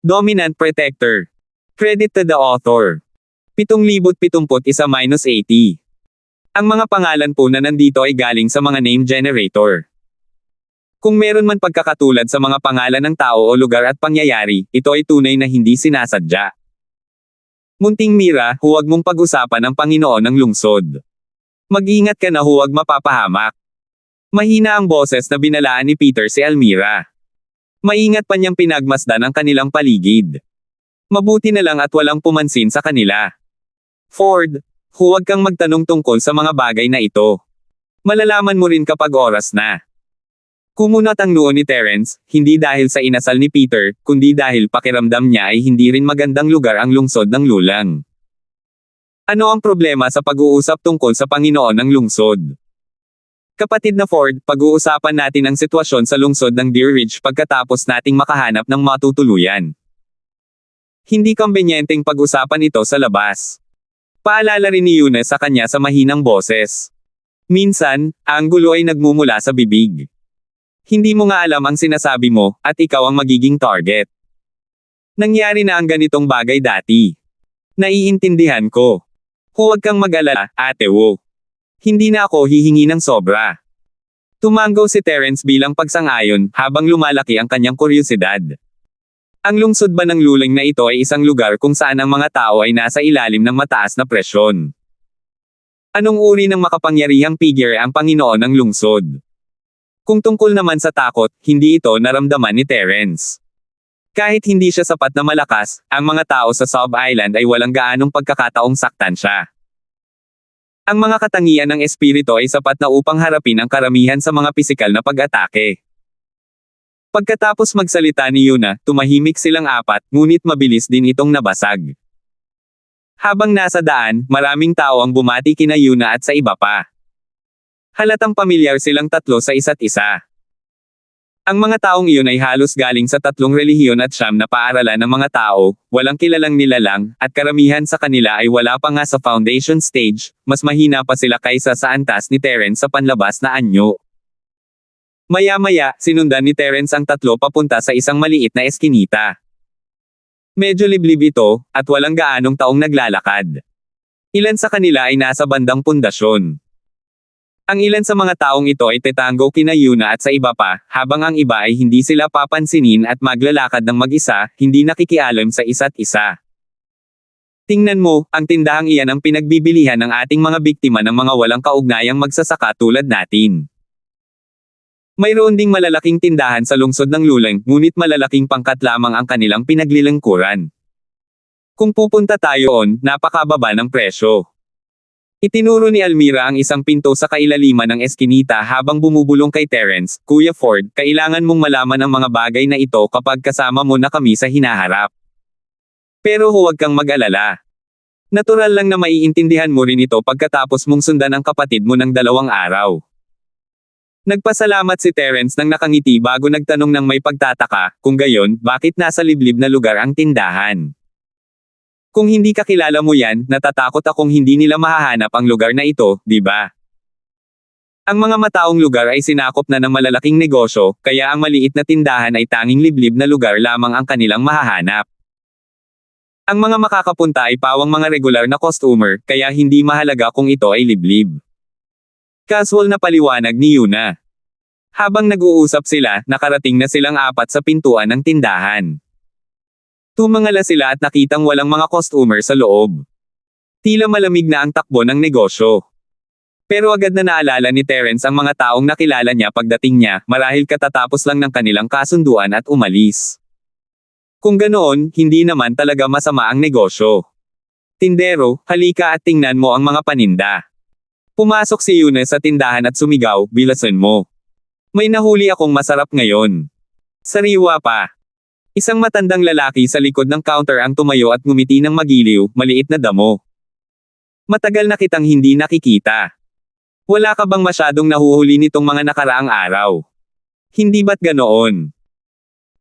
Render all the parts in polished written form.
Dominant Protector. Credit to the author. 7,071-80. Ang mga pangalan po na nandito ay galing sa mga name generator. Kung meron man pagkakatulad sa mga pangalan ng tao o lugar at pangyayari, ito ay tunay na hindi sinasadya. Munting Mira, huwag mong pag-usapan ang Panginoon ng lungsod. Mag-ingat ka na huwag mapapahamak. Mahina ang boses na binalaan ni Peter si Almira. Maingat pa niyang pinagmasdan ang kanilang paligid. Mabuti na lang at walang pumansin sa kanila. Ford, huwag kang magtanong tungkol sa mga bagay na ito. Malalaman mo rin kapag oras na. Kumunat ang noo ni Terence, hindi dahil sa inasal ni Peter, kundi dahil pakiramdam niya ay hindi rin magandang lugar ang lungsod ng lulang. Ano ang problema sa pag-uusap tungkol sa Panginoon ng lungsod? Kapatid na Ford, pag-uusapan natin ang sitwasyon sa lungsod ng Deer Ridge pagkatapos nating makahanap ng matutuluyan. Hindi kumbenyenteng pag-usapan ito sa labas. Paalala rin ni Yuna sa kanya sa mahinang boses. Minsan, ang gulo ay nagmumula sa bibig. Hindi mo nga alam ang sinasabi mo, at ikaw ang magiging target. Nangyari na ang ganitong bagay dati. Naiintindihan ko. Huwag kang mag-alala, Ate Wu. Hindi na ako hihingi ng sobra. Tumanggaw si Terence bilang pagsang-ayon, habang lumalaki ang kanyang kuryosidad. Ang lungsod ba ng luling na ito ay isang lugar kung saan ang mga tao ay nasa ilalim ng mataas na presyon? Anong uri ng makapangyarihang figure ang Panginoon ng lungsod? Kung tungkol naman sa takot, hindi ito naramdaman ni Terence. Kahit hindi siya sapat na malakas, ang mga tao sa Sub Island ay walang gaanong pagkakataong saktan siya. Ang mga katangian ng espiritu ay sapat na upang harapin ang karamihan sa mga pisikal na pag-atake. Pagkatapos magsalita ni Yuna, tumahimik silang apat, ngunit mabilis din itong nabasag. Habang nasa daan, maraming tao ang bumati kina Yuna at sa iba pa. Halatang pamilyar silang tatlo sa isa't isa. Ang mga taong iyon ay halos galing sa 3 relihiyon at 9 na paaralan ng mga tao, walang kilalang nilalang, at karamihan sa kanila ay wala pa nga sa foundation stage, mas mahina pa sila kaysa sa antas ni Terence sa panlabas na anyo. Maya-maya, sinundan ni Terence ang tatlo papunta sa isang maliit na eskinita. Medyo liblib ito, at walang gaanong taong naglalakad. Ilan sa kanila ay nasa bandang pundasyon. Ang ilan sa mga taong ito ay tetango kina Yuna at sa iba pa, habang ang iba ay hindi sila papansinin at maglalakad ng mag-isa, hindi nakikialam sa isa't isa. Tingnan mo, ang tindahang iyan ang pinagbibilihan ng ating mga biktima ng mga walang kaugnayang magsasaka tulad natin. Mayroon ding malalaking tindahan sa lungsod ng lulang, ngunit malalaking pangkat lamang ang kanilang pinaglilingkuran. Kung pupunta tayo on, napakababa ng presyo. Itinuro ni Almira ang isang pinto sa kailaliman ng eskinita habang bumubulong kay Terence, Kuya Ford, kailangan mong malaman ang mga bagay na ito kapag kasama mo na kami sa hinaharap. Pero huwag kang mag-alala. Natural lang na maiintindihan mo rin ito pagkatapos mong sundan ang kapatid mo ng 2 araw. Nagpasalamat si Terence nang nakangiti bago nagtanong ng may pagtataka, kung gayon, bakit nasa liblib na lugar ang tindahan? Kung hindi kakilala mo yan, natatakot akong hindi nila mahahanap ang lugar na ito, di ba? Ang mga mataong lugar ay sinakop na ng malalaking negosyo, kaya ang maliit na tindahan ay tanging liblib na lugar lamang ang kanilang mahahanap. Ang mga makakapunta ay pawang mga regular na customer, kaya hindi mahalaga kung ito ay liblib. Casual na paliwanag ni Yuna. Habang nag-uusap sila, nakarating na silang 4 sa pintuan ng tindahan. Tumangala sila at nakitang walang mga customer sa loob. Tila malamig na ang takbo ng negosyo. Pero agad na naalala ni Terence ang mga taong nakilala niya pagdating niya, marahil katatapos lang ng kanilang kasunduan at umalis. Kung ganoon, hindi naman talaga masama ang negosyo. Tindero, halika at tingnan mo ang mga paninda. Pumasok si Yuna sa tindahan at sumigaw, bilasan mo. May nahuli akong masarap ngayon. Sariwa pa. Isang matandang lalaki sa likod ng counter ang tumayo at ngumiti ng magiliw, maliit na damo. Matagal na kitang hindi nakikita. Wala ka bang masyadong nahuhuli nitong mga nakaraang araw? Hindi ba't ganoon?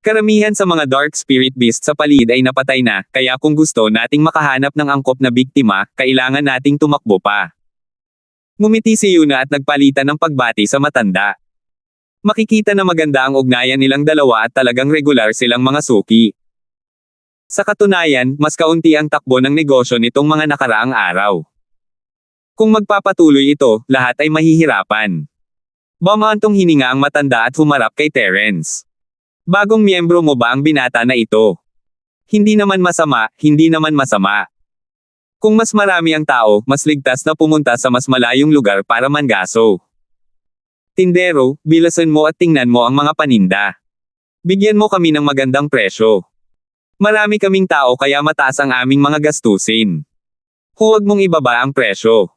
Karamihan sa mga dark spirit beast sa paligid ay napatay na, kaya kung gusto nating makahanap ng angkop na biktima, kailangan nating tumakbo pa. Ngumiti si Yuna at nagpalitan ng pagbati sa matanda. Makikita na maganda ang ugnayan nilang dalawa at talagang regular silang mga suki. Sa katunayan, mas kaunti ang takbo ng negosyo nitong mga nakaraang araw. Kung magpapatuloy ito, lahat ay mahihirapan. Bumantong hininga ang matanda at humarap kay Terence. Bagong miyembro mo ba ang binata na ito? Hindi naman masama, hindi naman masama. Kung mas marami ang tao, mas ligtas na pumunta sa mas malayong lugar para mangaso. Tindero, bilasan mo at tingnan mo ang mga paninda. Bigyan mo kami ng magandang presyo. Marami kaming tao kaya mataas ang aming mga gastusin. Huwag mong ibaba ang presyo.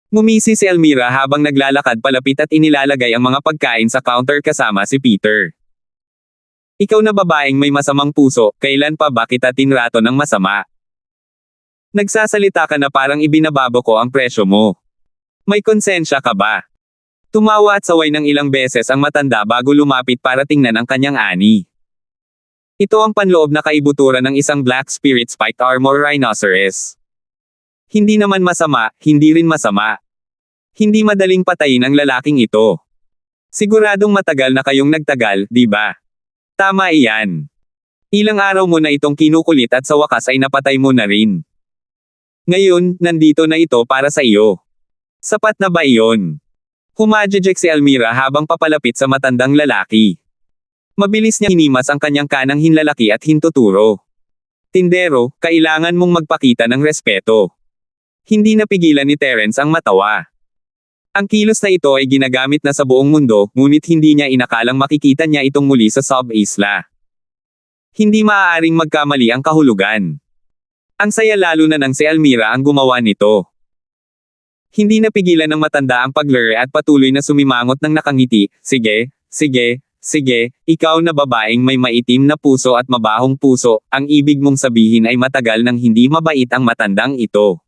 Ngumisi si Elmira habang naglalakad palapit at inilalagay ang mga pagkain sa counter kasama si Peter. Ikaw na babaeng may masamang puso, kailan pa ba kita tinrato ng masama? Nagsasalita ka na parang ibinababo ko ang presyo mo. May konsensya ka ba? Tumawa at saway ng ilang beses ang matanda bago lumapit para tingnan ang kanyang ani. Ito ang panloob na kaibuturan ng isang Black Spirit Spiked Armor Rhinoceros. Hindi naman masama, hindi rin masama. Hindi madaling patayin ang lalaking ito. Siguradong matagal na kayong nagtagal, di ba? Tama iyan. Ilang araw mo na itong kinukulit at sa wakas ay napatay mo na rin. Ngayon, nandito na ito para sa iyo. Sapat na ba iyon? Humajejek si Elmira habang papalapit sa matandang lalaki. Mabilis niya hinimas ang kanyang kanang hinlalaki at hintuturo. Tindero, kailangan mong magpakita ng respeto. Hindi napigilan ni Terence ang matawa. Ang kilos na ito ay ginagamit na sa buong mundo, ngunit hindi niya inakalang makikita niya itong muli sa sub-isla. Hindi maaaring magkamali ang kahulugan. Ang saya lalo na nang si Elmira ang gumawa nito. Hindi napigilan ng matanda ang paglure at patuloy na sumimangot ng nakangiti. Sige, sige, sige, ikaw na babaeng may maitim na puso at mabahong puso, ang ibig mong sabihin ay matagal nang hindi mabait ang matandang ito.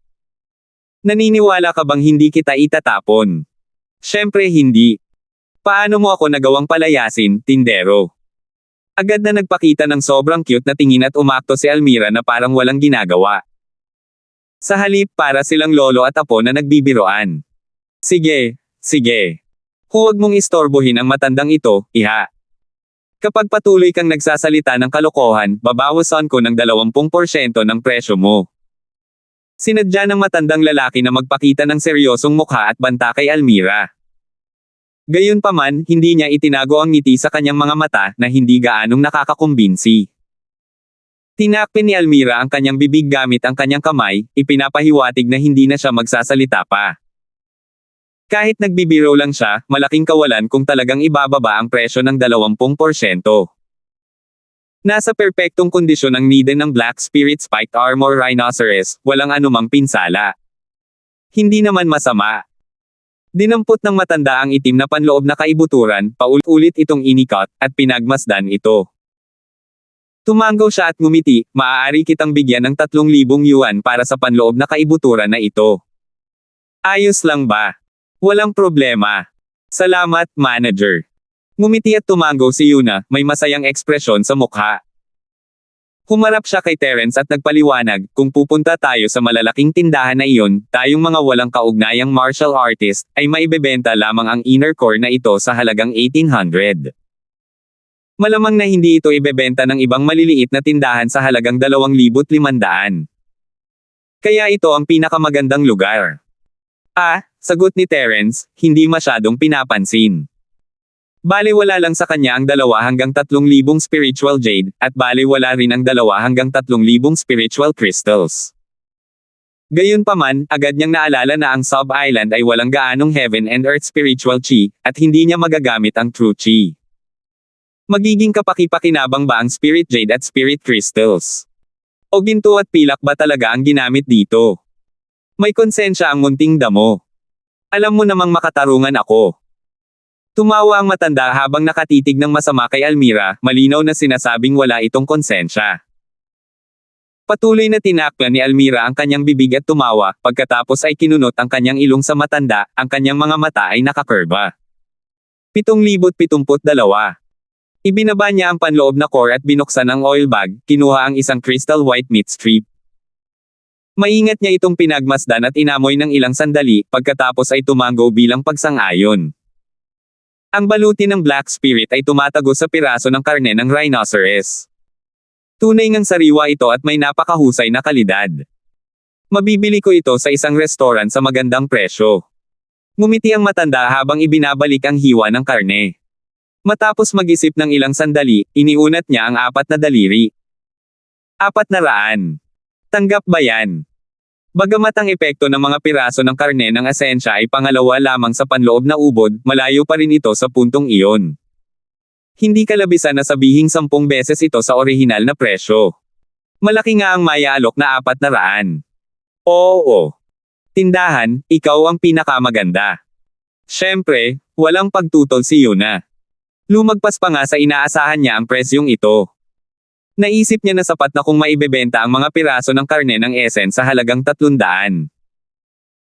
Naniniwala ka bang hindi kita itatapon? Siyempre hindi. Paano mo ako nagawang palayasin, tindero? Agad na nagpakita ng sobrang cute na tingin at umakto si Elmira na parang walang ginagawa. Sa halip para silang lolo at apo na nagbibiroan. Sige, sige. Huwag mong istorbohin ang matandang ito, iha. Kapag patuloy kang nagsasalita ng kalokohan, babawasan ko ng 20% ng presyo mo. Sinadya ng matandang lalaki na magpakita ng seryosong mukha at banta kay Elmira. Gayunpaman, hindi niya itinago ang ngiti sa kanyang mga mata na hindi gaanong nakakakumbinsi. Tinakpin ni Elmira ang kanyang bibig gamit ang kanyang kamay, ipinapahiwatig na hindi na siya magsasalita pa. Kahit nagbibiro lang siya, malaking kawalan kung talagang ibababa ang presyo ng 20%. Nasa perpektong kondisyon ang ngide ng Black Spirit Spiked Armor Rhinoceros, walang anumang pinsala. Hindi naman masama. Dinampot ng matanda ang itim na panloob na kaibuturan, paulit-ulit itong inikot, at pinagmasdan ito. Tumanggaw siya at ngumiti, maaari kitang bigyan ng 3,000 yuan para sa panloob na kaibuturan na ito. Ayos lang ba? Walang problema. Salamat, manager. Ngumiti at tumanggaw si Yuna, may masayang ekspresyon sa mukha. Humarap siya kay Terence at nagpaliwanag, kung pupunta tayo sa malalaking tindahan na iyon, tayong mga walang kaugnayang martial artist, ay maibebenta lamang ang inner core na ito sa halagang 1,800. Malamang na hindi ito ibebenta ng ibang maliliit na tindahan sa halagang 2,500. Kaya ito ang pinakamagandang lugar. Sagot ni Terence, hindi masyadong pinapansin. Balewala lang sa kanya ang 2 hanggang 3,000 spiritual jade, at balewala rin ang 2 hanggang 3,000 spiritual crystals. Gayunpaman, agad niyang naalala na ang sub-island ay walang gaanong heaven and earth spiritual chi, at hindi niya magagamit ang true chi. Magiging kapaki-pakinabang ba ang spirit jade at spirit crystals? O ginto at pilak ba talaga ang ginamit dito? May konsensya ang munting damo. Alam mo namang makatarungan ako. Tumawa ang matanda habang nakatitig ng masama kay Elmira, malinaw na sinasabing wala itong konsensya. Patuloy na tinakpan ni Elmira ang kanyang bibig at tumawa, pagkatapos ay kinunot ang kanyang ilong sa matanda, ang kanyang mga mata ay nakakurba. 7,072. Ibinaba niya ang panloob na core at binuksan ang oil bag, kinuha ang isang crystal white meat strip. Maingat niya itong pinagmasdan at inamoy ng ilang sandali, pagkatapos ay tumanggo bilang pagsang-ayon. Ang baluti ng Black Spirit ay tumatago sa piraso ng karne ng rhinoceros. Tunay ngang sariwa ito at may napakahusay na kalidad. Mabibili ko ito sa isang restaurant sa magandang presyo. Ngumiti ang matanda habang ibinabalik ang hiwa ng karne. Matapos mag-isip ng ilang sandali, iniunat niya ang 4 na daliri. 400. Tanggap ba yan? Bagamat ang epekto ng mga piraso ng karne ng asensya ay pangalawa lamang sa panloob na ubod, malayo pa rin ito sa puntong iyon. Hindi kalabisan na sabihing 10 beses ito sa orihinal na presyo. Malaki nga ang maya-alok na 400. Oo. Tindahan, ikaw ang pinakamaganda. Siyempre, walang pagtutol si Yuna. Lumagpas pa nga sa inaasahan niya ang presyong ito. Naisip niya na sapat na kung maibebenta ang mga piraso ng karne ng Essence sa halagang 300.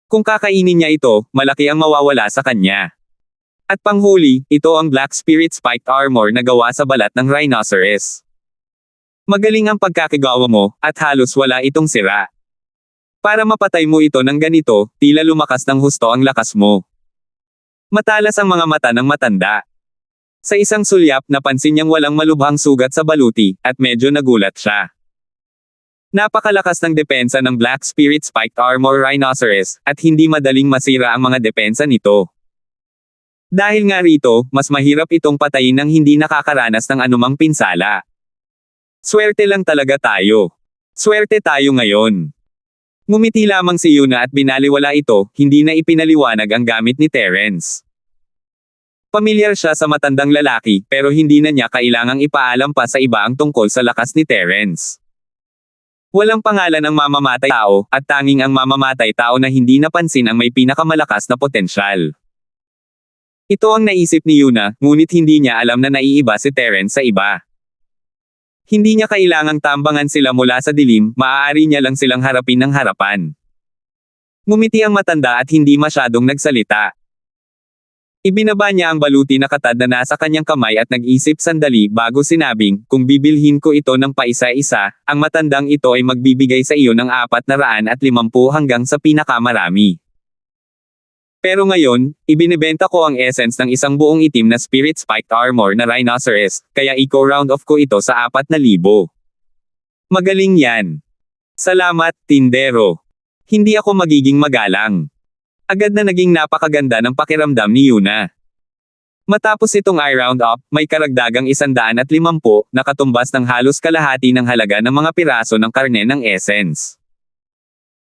Kung kakainin niya ito, malaki ang mawawala sa kanya. At panghuli, ito ang Black Spirit Spiked Armor na gawa sa balat ng rhinoceros. Magaling ang pagkakagawa mo, at halos wala itong sira. Para mapatay mo ito ng ganito, tila lumakas ng husto ang lakas mo. Matalas ang mga mata ng matanda. Sa isang sulyap, napansin niyang walang malubhang sugat sa baluti, at medyo nagulat siya. Napakalakas ng depensa ng Black Spirit Spiked Armor Rhinoceros, at hindi madaling masira ang mga depensa nito. Dahil nga rito, mas mahirap itong patayin ng hindi nakakaranas ng anumang pinsala. Swerte lang talaga tayo. Swerte tayo ngayon. Ngumiti lamang si Yuna at binaliwala ito, hindi na ipinaliwanag ang gamit ni Terence. Pamilyar siya sa matandang lalaki, pero hindi na niya kailangang ipaalam pa sa iba ang tungkol sa lakas ni Terence. Walang pangalan ang mamamatay tao, at tanging ang mamamatay tao na hindi napansin ang may pinakamalakas na potensyal. Ito ang naisip ni Yuna, ngunit hindi niya alam na naiiba si Terence sa iba. Hindi niya kailangang tambangan sila mula sa dilim, maaari niya lang silang harapin ng harapan. Ngumiti ang matanda at hindi masyadong nagsalita. Ibinaba niya ang baluti na katad na nasa kanyang kamay at nag-isip sandali bago sinabing, kung bibilhin ko ito ng paisa-isa, ang matandang ito ay magbibigay sa iyo ng 450 hanggang sa pinakamarami. Pero ngayon, ibinibenta ko ang essence ng isang buong itim na Spirit Spiked Armor na Rhinoceros, kaya i-round off ko ito sa 4,000. Magaling yan. Salamat, tindero. Hindi ako magiging magalang. Agad na naging napakaganda ng pakiramdam ni Yuna. Matapos itong i-round up, may karagdagang 150 na katumbas ng halos kalahati ng halaga ng mga piraso ng karne ng Essence.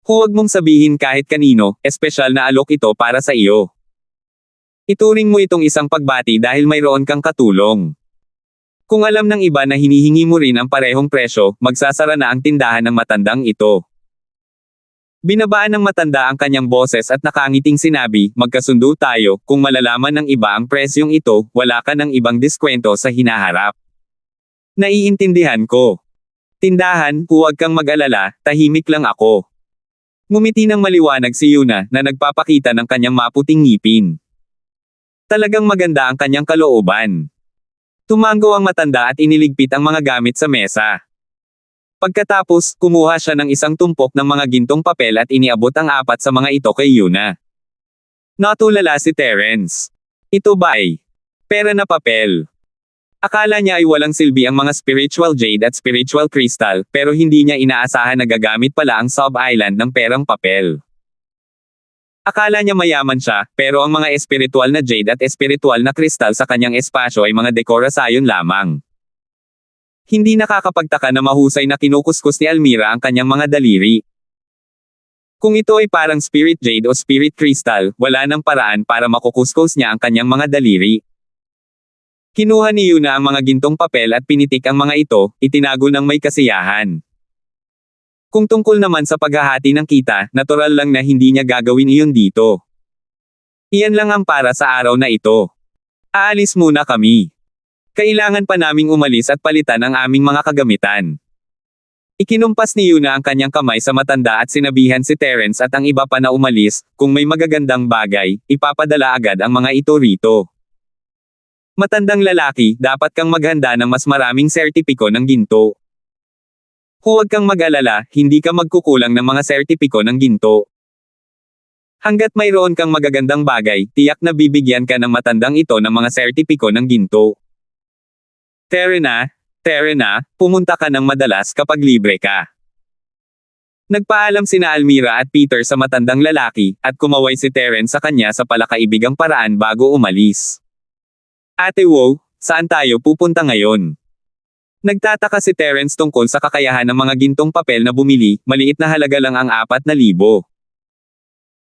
Huwag mong sabihin kahit kanino, espesyal na alok ito para sa iyo. Ituring mo itong isang pagbati dahil mayroon kang katulong. Kung alam ng iba na hinihingi mo rin ang parehong presyo, magsasara na ang tindahan ng matandang ito. Binabaan ng matanda ang kanyang boses at nakangiting sinabi, magkasundo tayo, kung malalaman ng iba ang presyong ito, wala ka ng ibang diskwento sa hinaharap. Naiintindihan ko. Tindahan, huwag kang mag-alala, tahimik lang ako. Ngumiti ng maliwanag si Yuna na nagpapakita ng kanyang maputing ngipin. Talagang maganda ang kanyang kalooban. Tumango ang matanda at iniligpit ang mga gamit sa mesa. Pagkatapos, kumuha siya ng isang tumpok ng mga gintong papel at iniabot ang 4 sa mga ito kay Yuna. Natulala si Terence. Ito ba ay pera na papel? Akala niya ay walang silbi ang mga spiritual jade at spiritual crystal, pero hindi niya inaasahan na gagamit pala ang sub-island ng perang papel. Akala niya mayaman siya, pero ang mga espiritual na jade at espiritual na crystal sa kanyang espasyo ay mga dekorasyon lamang. Hindi nakakapagtaka na mahusay na kinukuskus ni Almira ang kanyang mga daliri. Kung ito ay parang spirit jade o spirit crystal, wala nang paraan para makukuskus niya ang kanyang mga daliri. Kinuha ni Yuna ang mga gintong papel at pinitik ang mga ito, itinago ng may kasiyahan. Kung tungkol naman sa paghahati ng kita, natural lang na hindi niya gagawin iyon dito. Iyan lang ang para sa araw na ito. Aalis muna kami. Kailangan pa naming umalis at palitan ang aming mga kagamitan. Ikinumpas ni Yuna ang kanyang kamay sa matanda at sinabihan si Terence at ang iba pa na umalis, kung may magagandang bagay, ipapadala agad ang mga ito rito. Matandang lalaki, dapat kang maghanda ng mas maraming sertipiko ng ginto. Huwag kang mag-alala, hindi ka magkukulang ng mga sertipiko ng ginto. Hanggat mayroon kang magagandang bagay, tiyak na bibigyan ka ng matandang ito ng mga sertipiko ng ginto. Terena, pumunta ka ng madalas kapag libre ka. Nagpaalam sina Almira at Peter sa matandang lalaki, at kumaway si Terence sa kanya sa palakaibigang paraan bago umalis. Ate Wow, saan tayo pupunta ngayon? Nagtataka si Terence tungkol sa kakayahan ng mga gintong papel na bumili, maliit na halaga lang ang 4,000.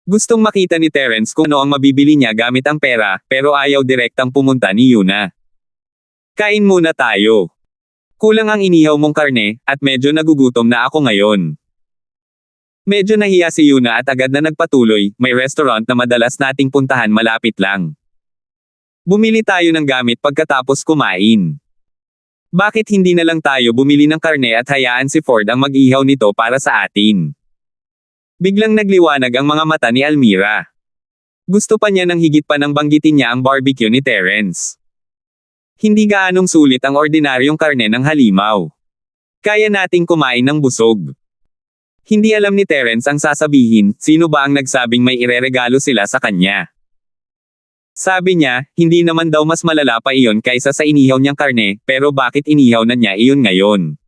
Gustong makita ni Terence kung ano ang mabibili niya gamit ang pera, pero ayaw direktang pumunta ni Yuna. Kain muna tayo. Kulang ang inihaw mong karne, at medyo nagugutom na ako ngayon. Medyo nahiya si Yuna at agad na nagpatuloy, may restaurant na madalas nating puntahan malapit lang. Bumili tayo ng gamit pagkatapos kumain. Bakit hindi na lang tayo bumili ng karne at hayaan si Ford ang mag-ihaw nito para sa atin? Biglang nagliwanag ang mga mata ni Almira. Gusto pa niya nang higit pa nang banggitin niya ang barbecue ni Terence. Hindi gaanong sulit ang ordinaryong karne ng halimaw. Kaya nating kumain ng busog. Hindi alam ni Terence ang sasabihin, sino ba ang nagsabing may ireregalo sila sa kanya. Sabi niya, hindi naman daw mas malala pa iyon kaysa sa inihaw niyang karne, pero bakit inihaw na niya iyon ngayon?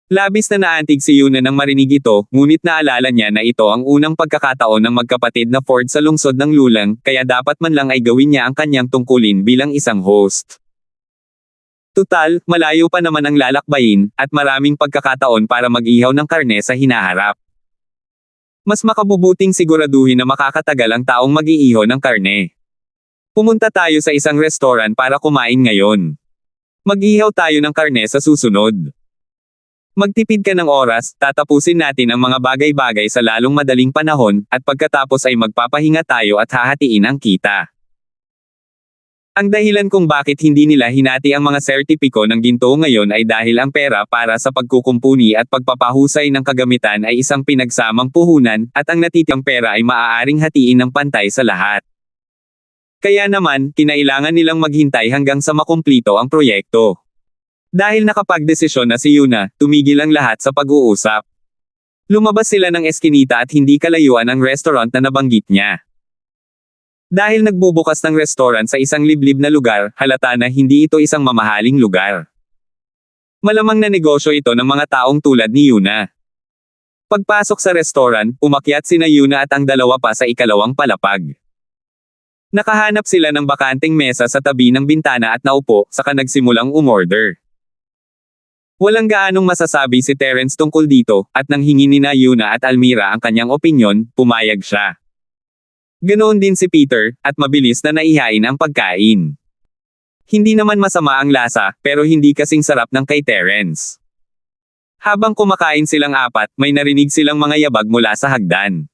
Labis na naantig si Yuna nang marinig ito, ngunit naalala niya na ito ang unang pagkakataon ng magkapatid na Ford sa lungsod ng Lulang, kaya dapat man lang ay gawin niya ang kanyang tungkulin bilang isang host. Tutal, malayo pa naman ang lalakbayin, at maraming pagkakataon para mag-ihaw ng karne sa hinaharap. Mas makabubuting siguraduhin na makakatagal ang taong mag-iihaw ng karne. Pumunta tayo sa isang restaurant para kumain ngayon. Mag-ihaw tayo ng karne sa susunod. Magtipid ka ng oras, tatapusin natin ang mga bagay-bagay sa lalong madaling panahon, at pagkatapos ay magpapahinga tayo at hahatiin ang kita. Ang dahilan kung bakit hindi nila hinati ang mga sertipiko ng ginto ngayon ay dahil ang pera para sa pagkukumpuni at pagpapahusay ng kagamitan ay isang pinagsamang puhunan, at ang natitirang pera ay maaaring hatiin ng pantay sa lahat. Kaya naman, kinailangan nilang maghintay hanggang sa makumplito ang proyekto. Dahil nakapagdesisyon na si Yuna, tumigil ang lahat sa pag-uusap. Lumabas sila ng eskinita at hindi kalayuan ang restaurant na nabanggit niya. Dahil nagbubukas ng restaurant sa isang liblib na lugar, halata na hindi ito isang mamahaling lugar. Malamang na negosyo ito ng mga taong tulad ni Yuna. Pagpasok sa restaurant, umakyat sina Yuna at ang dalawa pa sa ikalawang palapag. Nakahanap sila ng bakanteng mesa sa tabi ng bintana at naupo, saka nagsimulang umorder. Walang gaanong masasabi si Terence tungkol dito, at nang hingin ni Yuna at Almira ang kanyang opinyon, pumayag siya. Ganoon din si Peter, at mabilis na naihain ang pagkain. Hindi naman masama ang lasa, pero hindi kasing sarap ng kay Terence. Habang kumakain silang apat, may narinig silang mga yabag mula sa hagdan.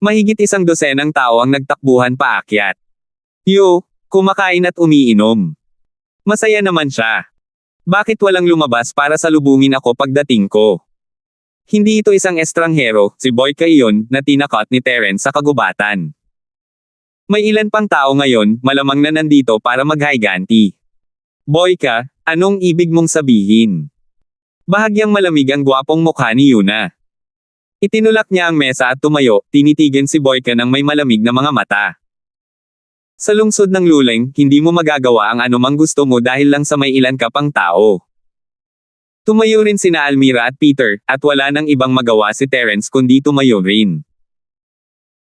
Mahigit 100 tao ang nagtakbuhan paakyat. Yo, kumakain at umiinom. Masaya naman siya. Bakit walang lumabas para salubungin ako pagdating ko? Hindi ito isang estranghero, si Boyka iyon, na tinakot ni Terence sa kagubatan. May ilan pang tao ngayon, malamang na nandito para maghayganti. Boyka, anong ibig mong sabihin? Bahagyang malamig ang gwapong mukha ni Yuna. Itinulak niya ang mesa at tumayo, tinitigan si Boyka ng may malamig na mga mata. Sa lungsod ng Lulang, hindi mo magagawa ang anumang gusto mo dahil lang sa may ilan ka pang tao. Tumayo rin sina Almira at Peter, at wala nang ibang magawa si Terence kundi tumayo rin.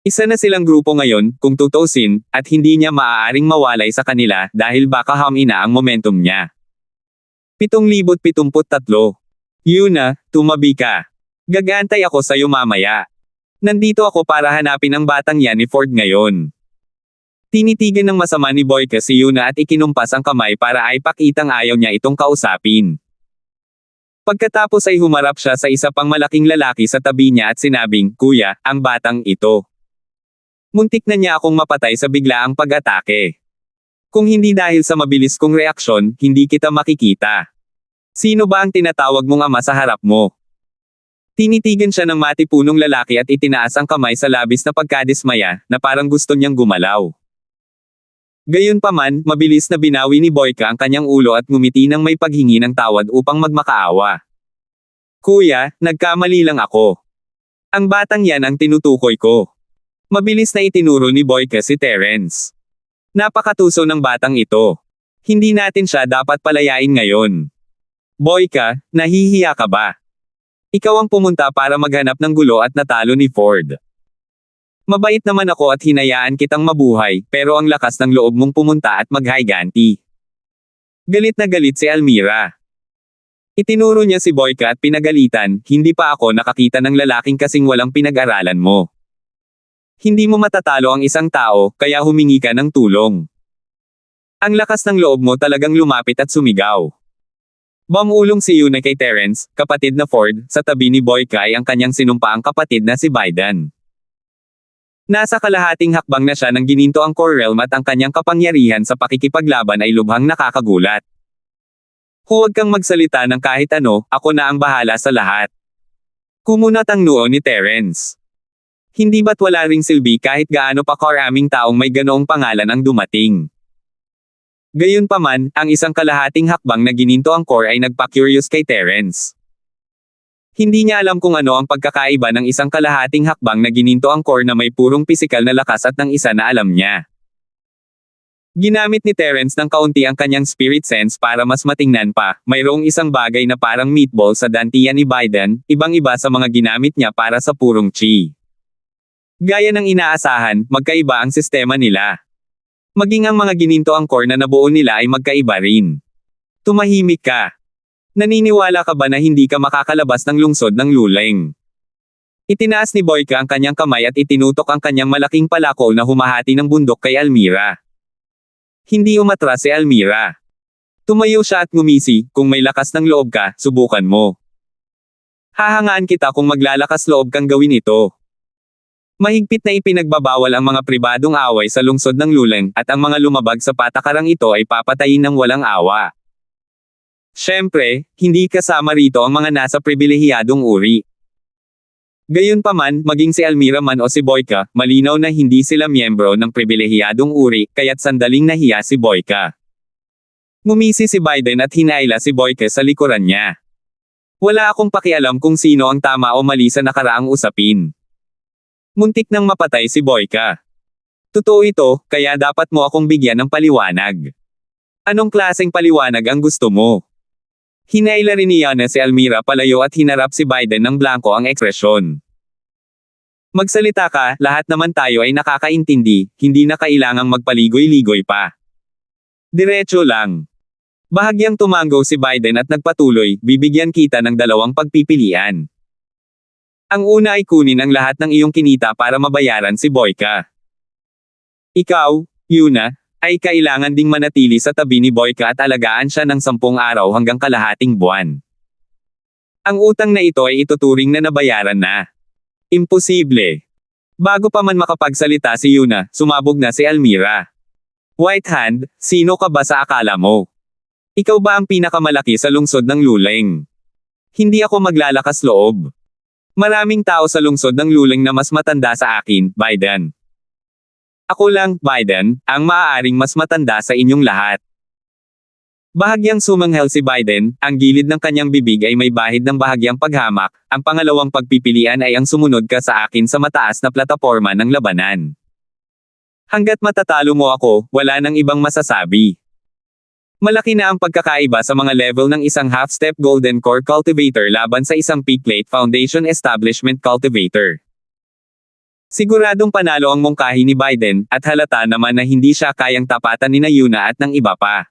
Isa na silang grupo ngayon, kung tutuusin, at hindi niya maaaring mawalay sa kanila dahil baka hamina ang momentum niya. 7,073. Yuna, tumabi ka. Gagantay ako sa'yo mamaya. Nandito ako para hanapin ang batang yan ni Ford ngayon. Tinitigan ng masama ni Boyka si Yuna at ikinumpas ang kamay para ay pakitang ayaw niya itong kausapin. Pagkatapos ay humarap siya sa isa pang malaking lalaki sa tabi niya at sinabing, "Kuya, ang batang ito." Muntik na niya akong mapatay sa biglaang pag-atake. Kung hindi dahil sa mabilis kong reaksyon, hindi kita makikita. Sino ba ang tinatawag mong ama sa harap mo? Tinitigan siya ng matipunong lalaki at itinaas ang kamay sa labis na pagkadismaya, na parang gusto niyang gumalaw. Gayunpaman, mabilis na binawi ni Boyka ang kanyang ulo at ngumiti ng may paghingi ng tawad upang magmakaawa. "Kuya, nagkamali lang ako. Ang batang yan ang tinutukoy ko." Mabilis na itinuro ni Boyka si Terence. "Napakatuso ng batang ito. Hindi natin siya dapat palayain ngayon. Boyka, nahihiya ka ba? Ikaw ang pumunta para maghanap ng gulo at natalo ni Ford. Mabait naman ako at hinayaan kitang mabuhay, pero ang lakas ng loob mong pumunta at maghiganti. Galit na galit si Almira. Itinuro niya si Boyka at pinagalitan, hindi pa ako nakakita ng lalaking kasing walang pinag-aralan mo. Hindi mo matatalo ang isang tao, kaya humingi ka ng tulong. Ang lakas ng loob mo talagang lumapit at sumigaw. Bumulong si Yuna kay Terence, kapatid na Ford, sa tabi ni Boyka ay ang kanyang sinumpaang kapatid na si Biden. Nasa kalahating hakbang na siya nang gininto ang Core Realm at ang kanyang kapangyarihan sa pakikipaglaban ay lubhang nakakagulat. Huwag kang magsalita ng kahit ano, ako na ang bahala sa lahat. Kumunat ang noo ni Terence. Hindi ba't wala ring silbi kahit gaano pa karaming taong may ganoong pangalan ang dumating? Gayunpaman, ang isang kalahating hakbang na gininto ang Core ay nagpa-curious kay Terence. Hindi niya alam kung ano ang pagkakaiba ng isang kalahating hakbang na gininto ang Core na may purong pisikal na lakas at ng isa na alam niya. Ginamit ni Terence ng kaunti ang kanyang spirit sense para mas matingnan pa, mayroong isang bagay na parang meatball sa dantian ni Biden, ibang-iba sa mga ginamit niya para sa purong chi. Gaya ng inaasahan, magkaiba ang sistema nila. Maging ang mga gininto ang Core na nabuo nila ay magkaiba rin. Tumahimik ka. Naniniwala ka ba na hindi ka makakalabas ng lungsod ng luleng? Itinaas ni Boyka ang kanyang kamay at itinutok ang kanyang malaking palako na humahati ng bundok kay Almira. Hindi umatras si Almira. Tumayo siya at ngumisi, kung may lakas ng loob ka, subukan mo. Hahangaan kita kung maglalakas loob kang gawin ito. Mahigpit na ipinagbabawal ang mga pribadong away sa lungsod ng luleng, at ang mga lumabag sa patakarang ito ay papatayin ng walang awa. Siyempre, hindi kasama rito ang mga nasa pribilehiyadong uri. Gayunpaman, maging si Almira man o si Boyka, malinaw na hindi sila miyembro ng pribilehiyadong uri, kaya't sandaling nahiya si Boyka. Ngumisi si Biden at hinaila si Boyka sa likuran niya. Wala akong pakialam kung sino ang tama o mali sa nakaraang usapin. Muntik nang mapatay si Boyka. Totoo ito, kaya dapat mo akong bigyan ng paliwanag. Anong klaseng paliwanag ang gusto mo? Hinaila rin niya na si Almira palayo at hinarap si Biden ng blanko ang ekspresyon. Magsalita ka, lahat naman tayo ay nakakaintindi, hindi na kailangang magpaligoy-ligoy pa. Diretso lang. Bahagyang tumango si Biden at nagpatuloy, bibigyan kita ng dalawang pagpipilian. Ang una ay kunin ang lahat ng iyong kinita para mabayaran si Boyka. Ikaw, Yuna, ay kailangan ding manatili sa tabi ni Boyka at alagaan siya ng 10 araw hanggang kalahating buwan. Ang utang na ito ay ituturing na nabayaran na. Imposible. Bago pa man makapagsalita si Yuna, sumabog na si Almira. White Hand, sino ka ba sa akala mo? Ikaw ba ang pinakamalaki sa lungsod ng luleng? Hindi ako maglalakas loob. Maraming tao sa lungsod ng luleng na mas matanda sa akin, Biden. Ako lang, Biden, ang maaaring mas matanda sa inyong lahat. Bahagyang sumanghel si Biden, ang gilid ng kanyang bibig ay may bahid ng bahagyang paghamak, ang pangalawang pagpipilian ay ang sumunod ka sa akin sa mataas na plataporma ng labanan. Hanggat matatalo mo ako, wala nang ibang masasabi. Malaki na ang pagkakaiba sa mga level ng isang half-step Golden Core Cultivator laban sa isang Peak Plate Foundation Establishment Cultivator. Siguradong panalo ang mungkahi ni Biden, at halata naman na hindi siya kayang tapatan ni Yuna at ng iba pa.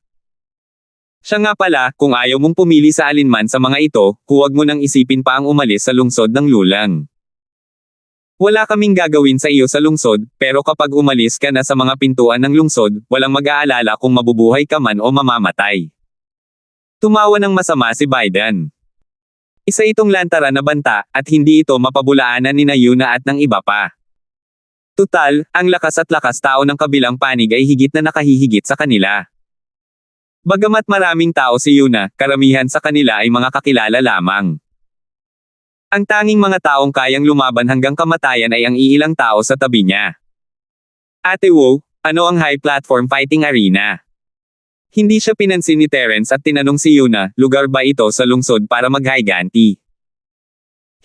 Siya nga pala, kung ayaw mong pumili sa alinman sa mga ito, huwag mo nang isipin pa ang umalis sa lungsod ng lulang. Wala kaming gagawin sa iyo sa lungsod, pero kapag umalis ka na sa mga pintuan ng lungsod, walang mag-aalala kung mabubuhay ka man o mamamatay. Tumawa ng masama si Biden. Isa itong lantaran na banta, at hindi ito mapabulaanan ni Yuna at ng iba pa. Tutal, ang lakas at lakas tao ng kabilang panig ay higit na nakahihigit sa kanila. Bagamat maraming tao si Yuna, karamihan sa kanila ay mga kakilala lamang. Ang tanging mga taong kayang lumaban hanggang kamatayan ay ang iilang tao sa tabi niya. Ate Wu, ano ang high platform fighting arena? Hindi siya pinansin ni Terence at tinanong si Yuna, lugar ba ito sa lungsod para maghiganti?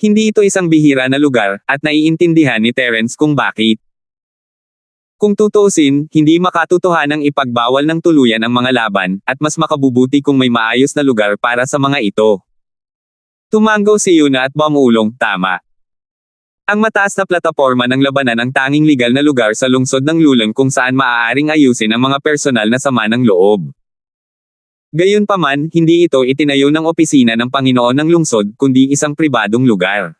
Hindi ito isang bihira na lugar, at naiintindihan ni Terence kung bakit. Kung tutuusin, hindi makatotohanang ipagbawal ng tuluyan ang mga laban, at mas makabubuti kung may maayos na lugar para sa mga ito. Tumanggaw si Yuna at bumulong, tama. Ang mataas na plataporma ng labanan ang tanging legal na lugar sa lungsod ng Lulang kung saan maaaring ayusin ang mga personal na sama ng loob. Gayunpaman, hindi ito itinayo ng opisina ng Panginoon ng lungsod, kundi isang pribadong lugar.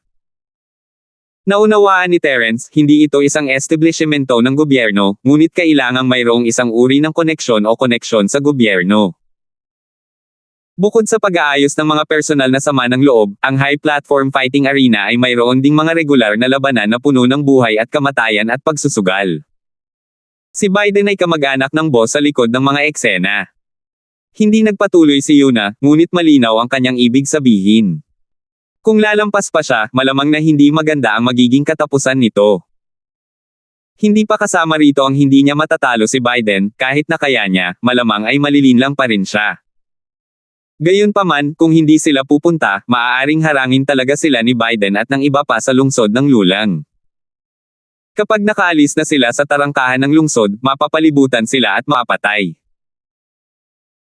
Naunawaan ni Terence, hindi ito isang establishmento ng gobyerno, ngunit kailangang mayroong isang uri ng koneksyon o koneksyon sa gobyerno. Bukod sa pag-aayos ng mga personal na sama ng loob, ang High Platform Fighting Arena ay mayroon ding mga regular na labanan na puno ng buhay at kamatayan at pagsusugal. Si Biden ay kamag-anak ng boss sa likod ng mga eksena. Hindi nagpatuloy si Yuna, ngunit malinaw ang kanyang ibig sabihin. Kung lalampas pa siya, malamang na hindi maganda ang magiging katapusan nito. Hindi pa kasama rito ang hindi niya matatalo si Biden, kahit na kaya niya, malamang ay malilinlang pa rin siya. Gayunpaman, kung hindi sila pupunta, maaaring harangin talaga sila ni Biden at ng iba pa sa lungsod ng Lulang. Kapag nakaalis na sila sa tarangkahan ng lungsod, mapapalibutan sila at mapatay.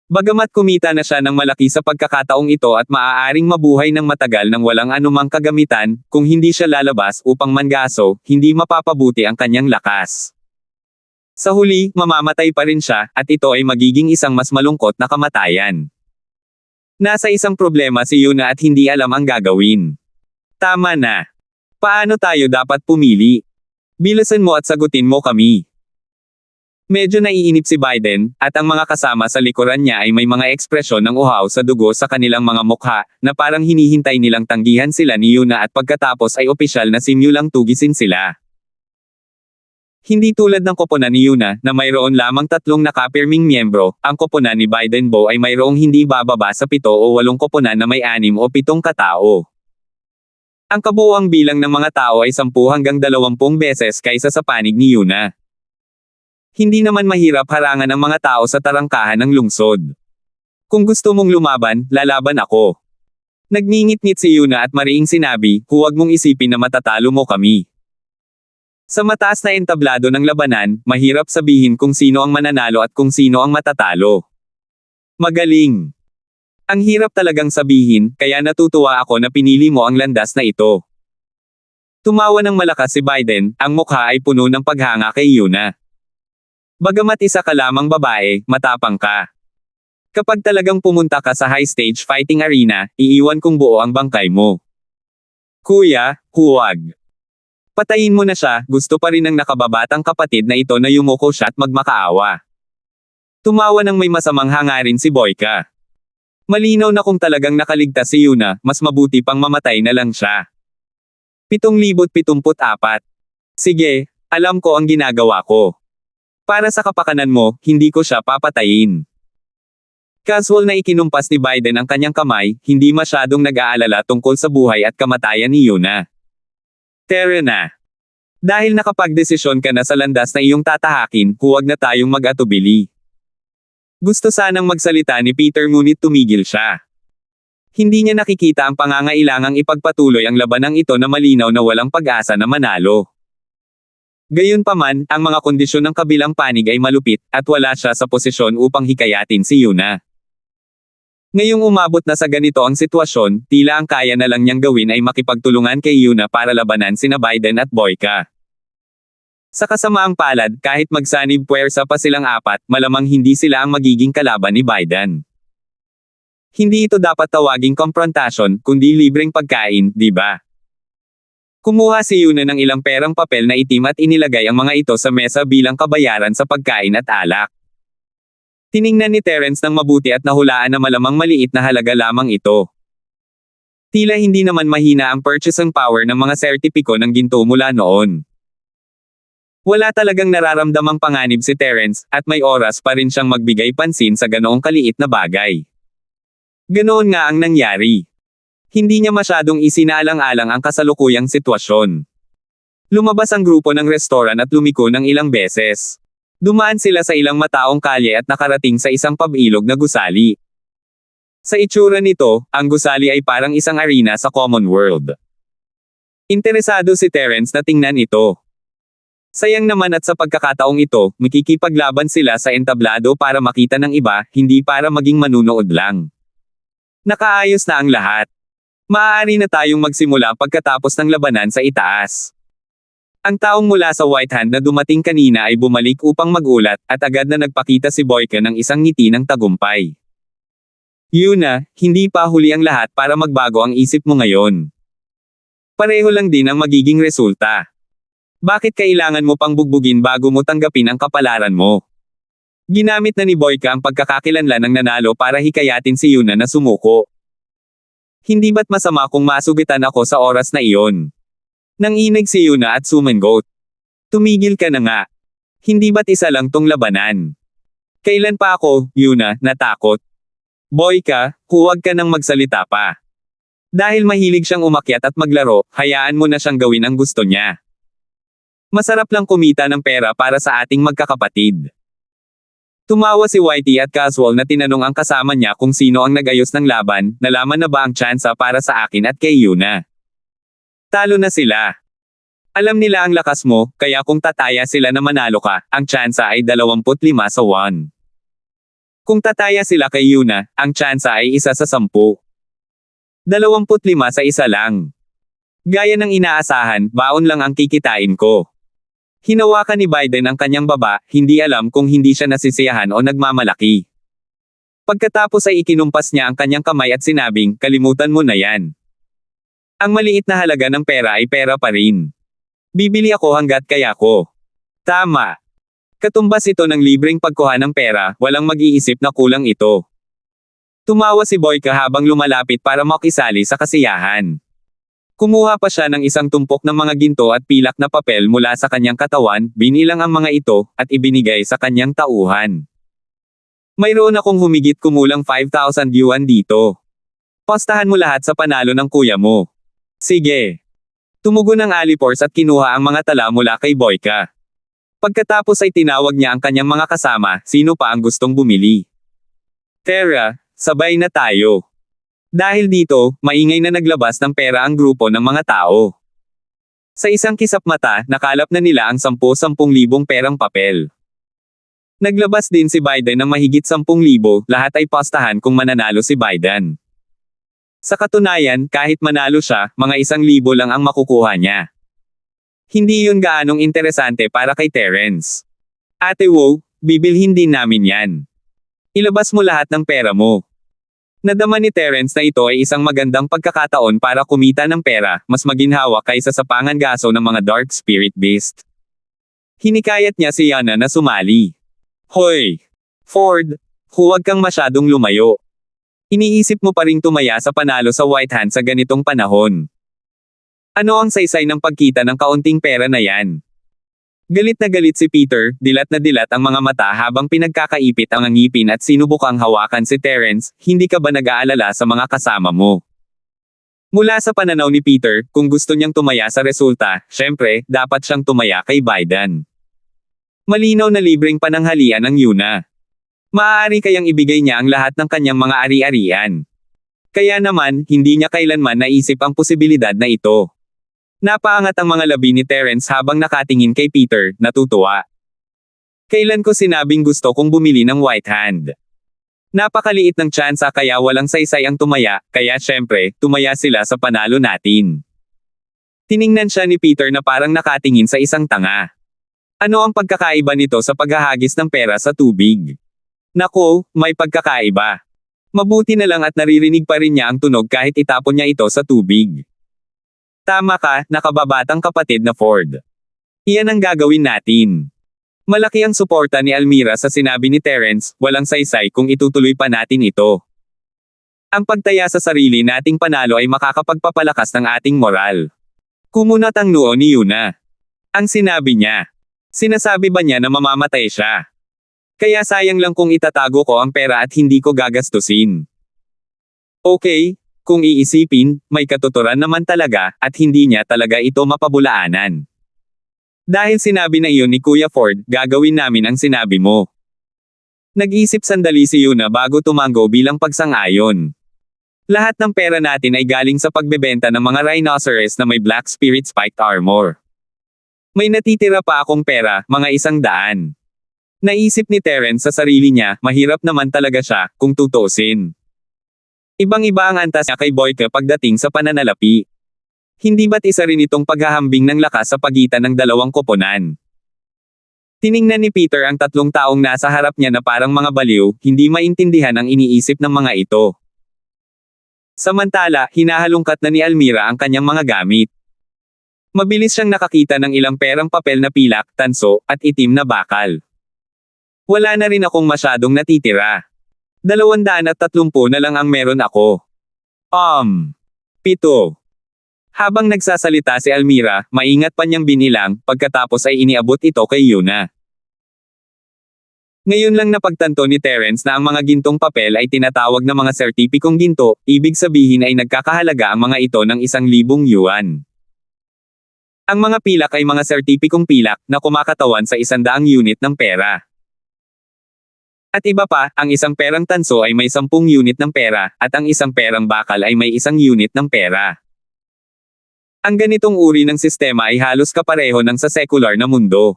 Bagamat kumita na siya ng malaki sa pagkakataong ito at maaaring mabuhay ng matagal nang walang anumang kagamitan, kung hindi siya lalabas upang mangaso, hindi mapapabuti ang kanyang lakas. Sa huli, mamamatay pa rin siya, at ito ay magiging isang mas malungkot na kamatayan. Nasa isang problema si Yuna at hindi alam ang gagawin. Tama na. Paano tayo dapat pumili? Bilisan mo at sagutin mo kami. Medyo naiinip si Biden, at ang mga kasama sa likuran niya ay may mga ekspresyon ng uhaw sa dugo sa kanilang mga mukha, na parang hinihintay nilang tanggihan sila ni Yuna at pagkatapos ay opisyal na simulang tugisin sila. Hindi tulad ng koponan ni Yuna, na mayroon lamang 3 nakapirming miyembro, ang koponan ni Biden Bo ay mayroong hindi bababa sa 7 o 8 koponan na may 6 o 7 katao. Ang kabuuang bilang ng mga tao ay 10 hanggang 20 beses kaysa sa panig ni Yuna. Hindi naman mahirap harangan ang mga tao sa tarangkahan ng lungsod. Kung gusto mong lumaban, lalaban ako. Nagngingit-ngit si Yuna at mariing sinabi, huwag mong isipin na matatalo mo kami. Sa mataas na entablado ng labanan, mahirap sabihin kung sino ang mananalo at kung sino ang matatalo. Magaling. Ang hirap talagang sabihin, kaya natutuwa ako na pinili mo ang landas na ito. Tumawa ng malakas si Biden, ang mukha ay puno ng paghanga kay Yuna. Bagamat isa ka lamang babae, matapang ka. Kapag talagang pumunta ka sa high-stage fighting arena, iiwan kong buo ang bangkay mo. Kuya, huwag. Patayin mo na siya, gusto pa rin ng nakababatang kapatid na ito na yumuko siya at magmakaawa. Tumawa ng may masamang hangarin si Boyka. Malinaw na kung talagang nakaligtas si Yuna, mas mabuti pang mamatay na lang siya. 7,074. Sige, alam ko ang ginagawa ko. Para sa kapakanan mo, hindi ko siya papatayin. Casual na ikinumpas ni Biden ang kanyang kamay, hindi masyadong nag-aalala tungkol sa buhay at kamatayan ni Yuna. Tara na. Dahil nakapagdesisyon ka na sa landas na iyong tatahakin, huwag na tayong mag-atubili. Gusto sanang magsalita ni Peter ngunit tumigil siya. Hindi niya nakikita ang pangangailangang ipagpatuloy ang labanang ito na malinaw na walang pag-asa na manalo. Gayunpaman, ang mga kondisyon ng kabilang panig ay malupit, at wala siya sa posisyon upang hikayatin si Yuna. Ngayong umabot na sa ganito ang sitwasyon, tila ang kaya na lang niyang gawin ay makipagtulungan kay Yuna para labanan sina Biden at Boyka. Sa kasamaang palad, kahit magsanib puwersa pa silang 4, malamang hindi sila ang magiging kalaban ni Biden. Hindi ito dapat tawaging konfrontasyon, kundi libreng pagkain, di ba? Kumuha si Yuna ng ilang perang papel na itim at inilagay ang mga ito sa mesa bilang kabayaran sa pagkain at alak. Tiningnan ni Terence ng mabuti at nahulaan na malamang maliit na halaga lamang ito. Tila hindi naman mahina ang purchasing power ng mga sertipiko ng ginto mula noon. Wala talagang nararamdamang panganib si Terence, at may oras pa rin siyang magbigay pansin sa ganoong kaliit na bagay. Ganoon nga ang nangyari. Hindi niya masyadong isinaalang-alang ang kasalukuyang sitwasyon. Lumabas ang grupo ng restoran at lumiko ng ilang beses. Dumaan sila sa ilang mataong kalye at nakarating sa isang pabilog na gusali. Sa itsura nito, ang gusali ay parang isang arena sa Common World. Interesado si Terence na tingnan ito. Sayang naman at sa pagkakataong ito, makikipaglaban sila sa entablado para makita ng iba, hindi para maging manunood lang. Nakaayos na ang lahat. Maaari na tayong magsimula pagkatapos ng labanan sa itaas. Ang taong mula sa White Hand na dumating kanina ay bumalik upang magulat, at agad na nagpakita si Boyka ng isang ngiti ng tagumpay. Yuna, hindi pa huli ang lahat para magbago ang isip mo ngayon. Pareho lang din ang magiging resulta. Bakit kailangan mo pang bugbugin bago mo tanggapin ang kapalaran mo? Ginamit na ni Boyka ang pagkakakilanlan ng nanalo para hikayatin si Yuna na sumuko. Hindi ba't masama kung masugitan ako sa oras na iyon? Nanginig si Yuna at sumangot. Tumigil ka na nga. Hindi ba't isa lang tong labanan? Kailan pa ako, Yuna, natakot? Boyka, huwag ka nang magsalita pa. Dahil mahilig siyang umakyat at maglaro, hayaan mo na siyang gawin ang gusto niya. Masarap lang kumita ng pera para sa ating magkakapatid. Tumawa si Whitey at casual na tinanong ang kasama niya kung sino ang nagayos ng laban, nalaman na ba ang tsansa para sa akin at kay Yuna. Talo na sila. Alam nila ang lakas mo, kaya kung tataya sila na manalo ka, ang tsansa ay 25 sa 1. Kung tataya sila kay Yuna, ang tsansa ay 1 sa 10. 25 sa 1 lang. Gaya ng inaasahan, baon lang ang kikitain ko. Hinawakan ni Biden ang kanyang baba, hindi alam kung hindi siya nasisiyahan o nagmamalaki. Pagkatapos ay ikinumpas niya ang kanyang kamay at sinabing, kalimutan mo na yan. Ang maliit na halaga ng pera ay pera pa rin. Bibili ako hanggat kaya ko. Tama. Katumbas ito ng libreng pagkuha ng pera, walang mag-iisip na kulang ito. Tumawa si Boyka habang lumalapit para makisali sa kasiyahan. Kumuha pa siya ng isang tumpok ng mga ginto at pilak na papel mula sa kanyang katawan, binilang ang mga ito, at ibinigay sa kanyang tauhan. Mayroon akong humigit kumulang 5,000 yuan dito. Postahan mo lahat sa panalo ng kuya mo. Sige. Tumugon ang Alipors at kinuha ang mga tala mula kay Boyka. Pagkatapos ay tinawag niya ang kanyang mga kasama, sino pa ang gustong bumili. Tara, sabay na tayo. Dahil dito, maingay na naglabas ng pera ang grupo ng mga tao. Sa isang kisap mata, nakalap na nila ang 10,000 perang papel. Naglabas din si Biden ng mahigit 10,000, lahat ay postahan kung mananalo si Biden. Sa katunayan, kahit manalo siya, mga 1,000 lang ang makukuha niya. Hindi yun gaanong interesante para kay Terence. Ate Wo, bibilhin din namin yan. Ilabas mo lahat ng pera mo. Nadama ni Terence na ito ay isang magandang pagkakataon para kumita ng pera, mas maginhawa kaysa sa pangangaso ng mga dark spirit beast. Hinikayat niya si Yana na sumali. Hoy! Ford! Huwag kang masyadong lumayo. Iniisip mo pa ring tumaya sa panalo sa White Hand sa ganitong panahon. Ano ang saysay ng pagkita ng kaunting pera na yan? Galit na galit si Peter, dilat na dilat ang mga mata habang pinagkakaipit ang ngipin at sinubukang hawakan si Terence, hindi ka ba nag-aalala sa mga kasama mo? Mula sa pananaw ni Peter, kung gusto niyang tumaya sa resulta, syempre, dapat siyang tumaya kay Biden. Malinaw na libreng pananghalian ang Yuna. Maaari kayang ibigay niya ang lahat ng kanyang mga ari-arian. Kaya naman, hindi niya kailanman naisip ang posibilidad na ito. Napaangat ang mga labi ni Terence habang nakatingin kay Peter, natutuwa. Kailan ko sinabing gusto kong bumili ng White Hand? Napakaliit ng tsansa kaya walang saysay ang tumaya, kaya syempre, tumaya sila sa panalo natin. Tiningnan siya ni Peter na parang nakatingin sa isang tanga. Ano ang pagkakaiba nito sa paghahagis ng pera sa tubig? Nako, may pagkakaiba. Mabuti na lang at naririnig pa rin niya ang tunog kahit itapon niya ito sa tubig. Tama ka, nakababatang kapatid na Ford. Iyan ang gagawin natin. Malaki ang suporta ni Almira sa sinabi ni Terence, walang saysay kung itutuloy pa natin ito. Ang pagtaya sa sarili nating panalo ay makakapagpapalakas ng ating moral. Kumunat ang noo ni Yuna. Ang sinabi niya. Sinasabi ba niya na mamamatay siya? Kaya sayang lang kung itatago ko ang pera at hindi ko gagastusin. Okay. Kung iisipin, may katuturan naman talaga, at hindi niya talaga ito mapabulaanan. Dahil sinabi na iyon ni Kuya Ford, gagawin namin ang sinabi mo. Nag-isip sandali si Yuna bago tumanggo bilang pagsang-ayon. Lahat ng pera natin ay galing sa pagbebenta ng mga rhinoceros na may black spirit spiked armor. May natitira pa akong pera, mga 100. Naisip ni Terence sa sarili niya, mahirap naman talaga siya, kung tutuusin. Ibang-iba ang antas niya kay Boyka pagdating sa pananalapi. Hindi ba't isa rin itong paghahambing ng lakas sa pagitan ng dalawang koponan? Tiningnan ni Peter ang 3 taong nasa harap niya na parang mga baliw, hindi maintindihan ang iniisip ng mga ito. Samantala, hinahalungkat na ni Almira ang kanyang mga gamit. Mabilis siyang nakakita ng ilang perang papel na pilak, tanso, at itim na bakal. Wala na rin akong masyadong natitira. 230 na lang ang meron ako. 7. Habang nagsasalita si Almira, maingat pa niyang binilang, pagkatapos ay iniabot ito kay Yuna. Ngayon lang napagtanto ni Terence na ang mga gintong papel ay tinatawag na mga sertipikong ginto, ibig sabihin ay nagkakahalaga ang mga ito ng 1,000 yuan. Ang mga pilak ay mga sertipikong pilak na kumakatawan sa 100 unit ng pera. At iba pa, ang isang perang tanso ay may 10 unit ng pera, at ang isang perang bakal ay may 1 unit ng pera. Ang ganitong uri ng sistema ay halos kapareho ng sa sekular na mundo.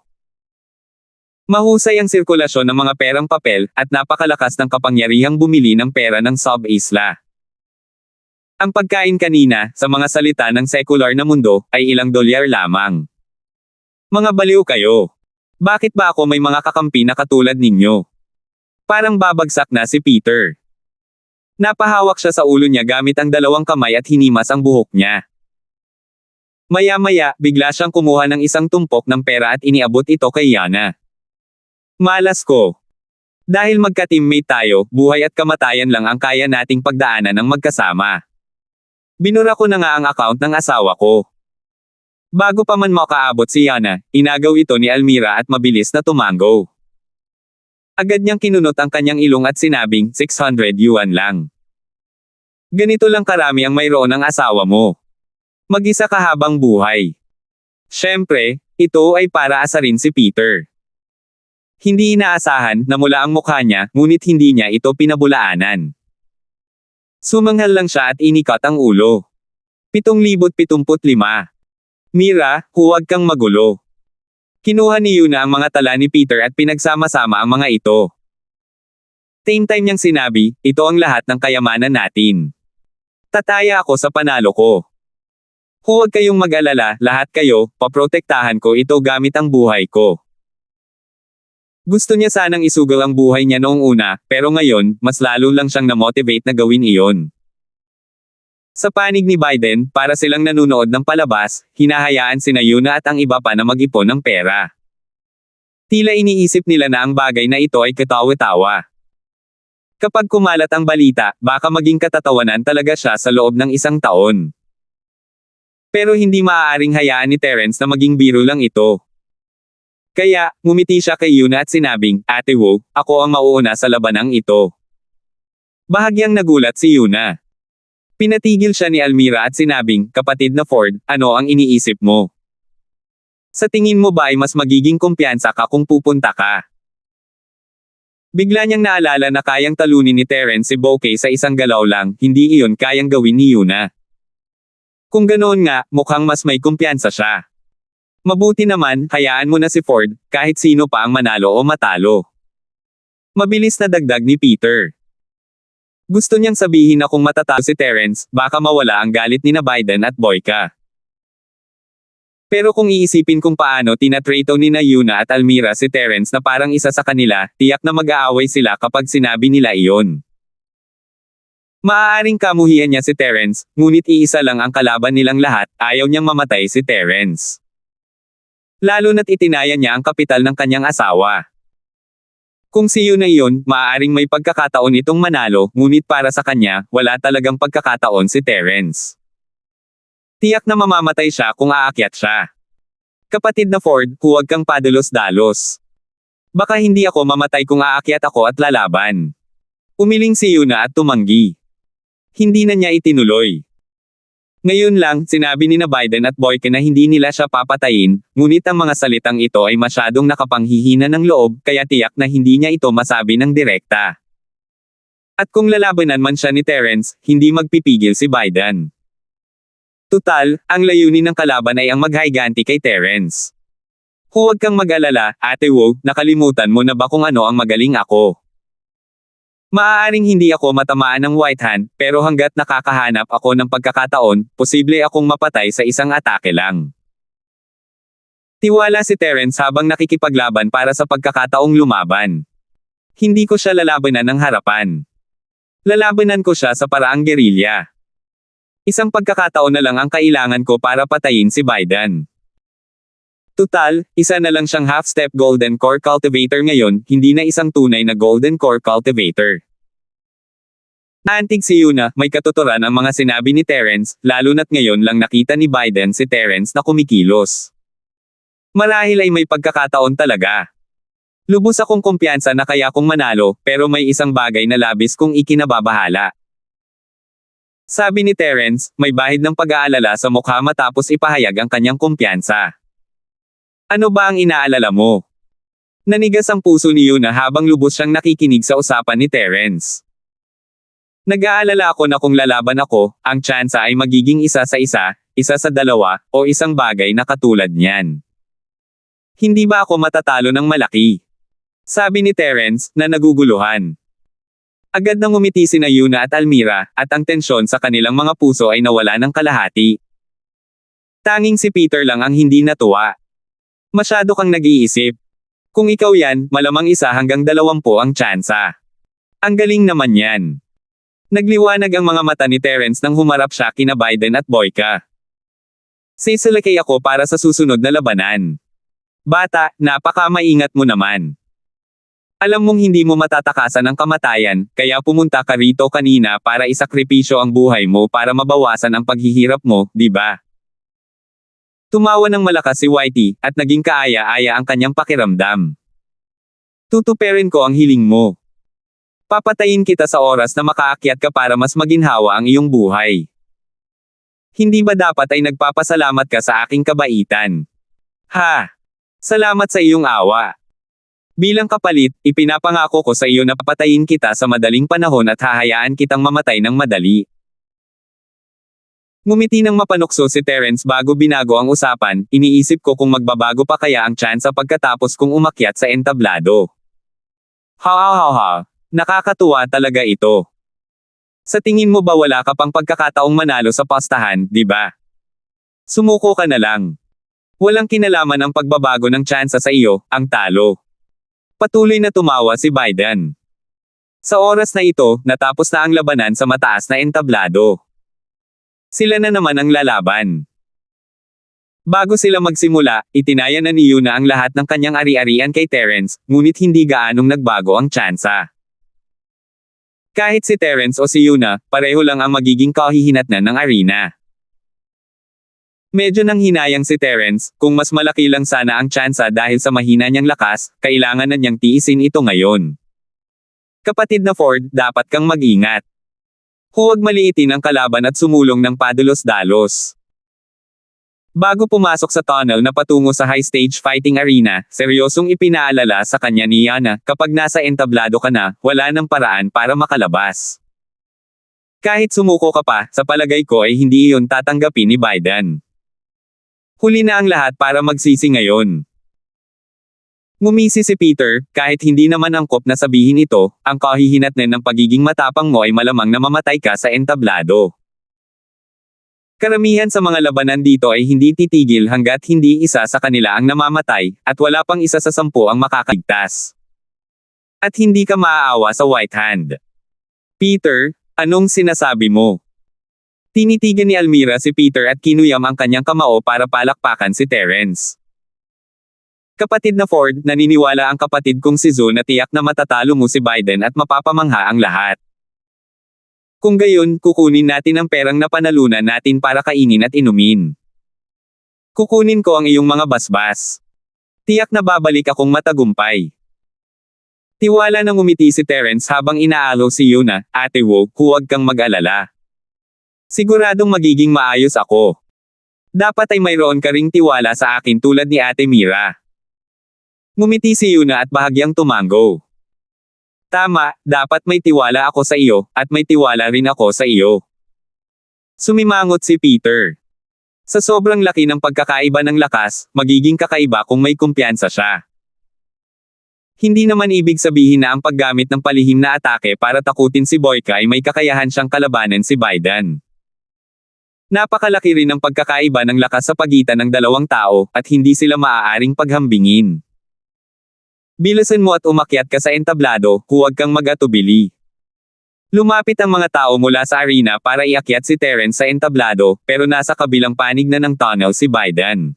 Mahusay ang sirkulasyon ng mga perang papel, at napakalakas ng kapangyarihang bumili ng pera ng sub-isla. Ang pagkain kanina, sa mga salita ng sekular na mundo, ay ilang dolyar lamang. Mga baliw kayo. Bakit ba ako may mga kakampi na katulad ninyo? Parang babagsak na si Peter. Napahawak siya sa ulo niya gamit ang 2 kamay at hinimas ang buhok niya. Maya-maya, bigla siyang kumuha ng isang tumpok ng pera at iniabot ito kay Yana. Malas ko. Dahil magka-teammate tayo, buhay at kamatayan lang ang kaya nating pagdaanan ng magkasama. Binura ko na nga ang account ng asawa ko. Bago pa man makaabot si Yana, inagaw ito ni Almira at mabilis na tumango. Agad niyang kinunot ang kanyang ilong at sinabing, 600 yuan lang. Ganito lang karami ang mayroon ng asawa mo. Mag-isa ka habang buhay. Siyempre, ito ay para asarin si Peter. Hindi inaasahan na mula ang mukha niya, ngunit hindi niya ito pinabulaanan. Sumanghal lang siya at inikat ang ulo. 775. Mira, huwag kang magulo. Kinuha ni Yuna ang mga tala ni Peter at pinagsama-sama ang mga ito. Same time niyang sinabi, ito ang lahat ng kayamanan natin. Tataya ako sa panalo ko. Huwag kayong mag-alala, lahat kayo, paprotektahan ko ito gamit ang buhay ko. Gusto niya sanang isugal ang buhay niya noong una, pero ngayon, mas lalo lang siyang na-motivate na gawin iyon. Sa panig ni Biden, para silang nanunood ng palabas, hinahayaan sina Yuna at ang iba pa na mag-ipon ng pera. Tila iniisip nila na ang bagay na ito ay katawa-tawa. Kapag kumalat ang balita, baka maging katatawanan talaga siya sa loob ng 1 taon. Pero hindi maaaring hayaan ni Terence na maging biro lang ito. Kaya, ngumiti siya kay Yuna at sinabing, Ate Wu, ako ang mauuna sa labanang ito. Bahagyang nagulat si Yuna. Pinatigil siya ni Almira at sinabing, kapatid na Ford, ano ang iniisip mo? Sa tingin mo ba ay mas magiging kumpiyansa ka kung pupunta ka? Bigla niyang naalala na kayang talunin ni Terence si Bouquet sa isang galaw lang, hindi iyon kayang gawin ni Yuna. Kung ganoon nga, mukhang mas may kumpiyansa siya. Mabuti naman, hayaan mo na si Ford, kahit sino pa ang manalo o matalo. Mabilis na dagdag ni Peter. Gusto niyang sabihin na kung matatalo si Terence, baka mawala ang galit ni na Biden at Boyka. Pero kung iisipin kung paano tinatrato ni na Yuna at Almira si Terence na parang isa sa kanila, tiyak na mag-aaway sila kapag sinabi nila iyon. Maaaring kamuhian niya si Terence, ngunit iisa lang ang kalaban nilang lahat, ayaw niyang mamatay si Terence. Lalo na't itinaya niya ang kapital ng kanyang asawa. Kung si Yuna iyon, maaaring may pagkakataon itong manalo, ngunit para sa kanya, wala talagang pagkakataon si Terence. Tiyak na mamamatay siya kung aakyat siya. Kapatid na Ford, huwag kang padalos-dalos. Baka hindi ako mamatay kung aakyat ako at lalaban. Umiling si Yuna at tumanggi. Hindi na niya itinuloy. Ngayon lang, sinabi ni na Biden at Boyka na hindi nila siya papatayin, ngunit ang mga salitang ito ay masyadong nakapanghihina ng loob, kaya tiyak na hindi niya ito masabi ng direkta. At kung lalabanan man siya ni Terence, hindi magpipigil si Biden. Tutal, ang layunin ng kalaban ay ang maghiganti kay Terence. Huwag kang mag-alala, Ate Wu, nakalimutan mo na ba kung ano ang magaling ako? Maaaring hindi ako matamaan ng White Hand, pero hanggat nakakahanap ako ng pagkakataon, posible akong mapatay sa isang atake lang. Tiwala si Terence habang nakikipaglaban para sa pagkakataong lumaban. Hindi ko siya lalabanan ng harapan. Lalabanan ko siya sa paraang gerilya. Isang pagkakataon na lang ang kailangan ko para patayin si Biden. Tutal, isa na lang siyang half-step Golden Core Cultivator ngayon, hindi na isang tunay na Golden Core Cultivator. Naantig si Yuna, may katuturan ang mga sinabi ni Terence, lalo na't ngayon lang nakita ni Biden si Terence na kumikilos. Marahil ay may pagkakataon talaga. Lubos akong kumpiyansa na kaya kong manalo, pero may isang bagay na labis kong ikinababahala. Sabi ni Terence, may bahid ng pag-aalala sa mukha matapos ipahayag ang kanyang kumpiyansa. Ano ba ang inaalala mo? Nanigas ang puso ni Yuna habang lubos siyang nakikinig sa usapan ni Terence. Nag-aalala ako na kung lalaban ako, ang tsansa ay magiging isa sa dalawa, o isang bagay na katulad niyan. Hindi ba ako matatalo ng malaki? Sabi ni Terence, na naguguluhan. Agad nang umiti sina Yuna at Almira, at ang tensyon sa kanilang mga puso ay nawala ng kalahati. Tanging si Peter lang ang hindi natuwa. Masyado kang nag-iisip. Kung ikaw yan, malamang 1 hanggang 20 ang tsansa. Ang galing naman yan. Nagliwanag ang mga mata ni Terence nang humarap siya kina Biden at Boyka. Sisalakay ako para sa susunod na labanan. Bata, napaka-maingat mo naman. Alam mong hindi mo matatakasan ang kamatayan, kaya pumunta ka rito kanina para isakripisyo ang buhay mo para mabawasan ang paghihirap mo, di ba? Tumawa ng malakas si Whitey, at naging kaaya-aya ang kanyang pakiramdam. Tutuperin ko ang hiling mo. Papatayin kita sa oras na makaakyat ka para mas maginhawa ang iyong buhay. Hindi ba dapat ay nagpapasalamat ka sa aking kabaitan? Ha! Salamat sa iyong awa. Bilang kapalit, ipinapangako ko sa iyo na papatayin kita sa madaling panahon at hahayaan kitang mamatay ng madali. Ngumiti ng mapanukso si Terence bago binago ang usapan, iniisip ko kung magbabago pa kaya ang tsansa pagkatapos kong umakyat sa entablado. Ha, nakakatuwa talaga ito. Sa tingin mo ba wala ka pang pagkakataong manalo sa pastahan, di ba? Sumuko ka na lang. Walang kinalaman ang pagbabago ng tsansa sa iyo, ang talo. Patuloy na tumawa si Biden. Sa oras na ito, natapos na ang labanan sa mataas na entablado. Sila na naman ang lalaban. Bago sila magsimula, itinaya na ni Yuna ang lahat ng kanyang ari-arian kay Terence, ngunit hindi gaanong nagbago ang tsansa. Kahit si Terence o si Yuna, pareho lang ang magiging kahihinatnan ng arena. Medyo nang hinayang si Terence, kung mas malaki lang sana ang tsansa dahil sa mahina niyang lakas, kailangan na niyang tiisin ito ngayon. Kapatid na Ford, dapat kang mag-ingat. Huwag maliitin ang kalaban at sumulong ng padalos-dalos. Bago pumasok sa tunnel na patungo sa high-stage fighting arena, seryosong ipinaalala sa kanya ni Yana, kapag nasa entablado ka na, wala nang paraan para makalabas. Kahit sumuko ka pa, sa palagay ko ay hindi iyon tatanggapin ni Biden. Huli na ang lahat para magsisi ngayon. Ngumisi si Peter, kahit hindi naman angkop na sabihin ito, ang kahihinatnan ng pagiging matapang mo ay malamang na mamatay ka sa entablado. Karamihan sa mga labanan dito ay hindi titigil hanggat hindi isa sa kanila ang namamatay, at wala pang 1 sa 10 ang makakaligtas. At hindi ka maaawa sa White Hand. Peter, anong sinasabi mo? Tinitigan ni Almira si Peter at kinuyam ang kanyang kamao para palakpakan si Terence. Kapatid na Ford, naniniwala ang kapatid kong si Zoe na tiyak na matatalo mo si Biden at mapapamangha ang lahat. Kung gayon, kukunin natin ang perang napanalunan natin para kainin at inumin. Kukunin ko ang iyong mga basbas. Tiyak na babalik akong matagumpay. Tiwala nang umiti si Terence habang inaalo si Yuna, Ate Wu, huwag kang mag-alala. Siguradong magiging maayos ako. Dapat ay mayroon ka ring tiwala sa akin tulad ni Ate Mira. Ngumiti si Yuna at bahagyang tumango. Tama, dapat may tiwala ako sa iyo, at may tiwala rin ako sa iyo. Sumimangot si Peter. Sa sobrang laki ng pagkakaiba ng lakas, magiging kakaiba kung may kumpiyansa siya. Hindi naman ibig sabihin na ang paggamit ng palihim na atake para takutin si Boyka ay may kakayahan siyang kalabanan si Biden. Napakalaki rin ang pagkakaiba ng lakas sa pagitan ng dalawang tao, at hindi sila maaaring paghambingin. Bilisan mo at umakyat ka sa entablado, huwag kang mag-atubili. Lumapit ang mga tao mula sa arena para iakyat si Terence sa entablado, pero nasa kabilang panig na ng tunnel si Biden.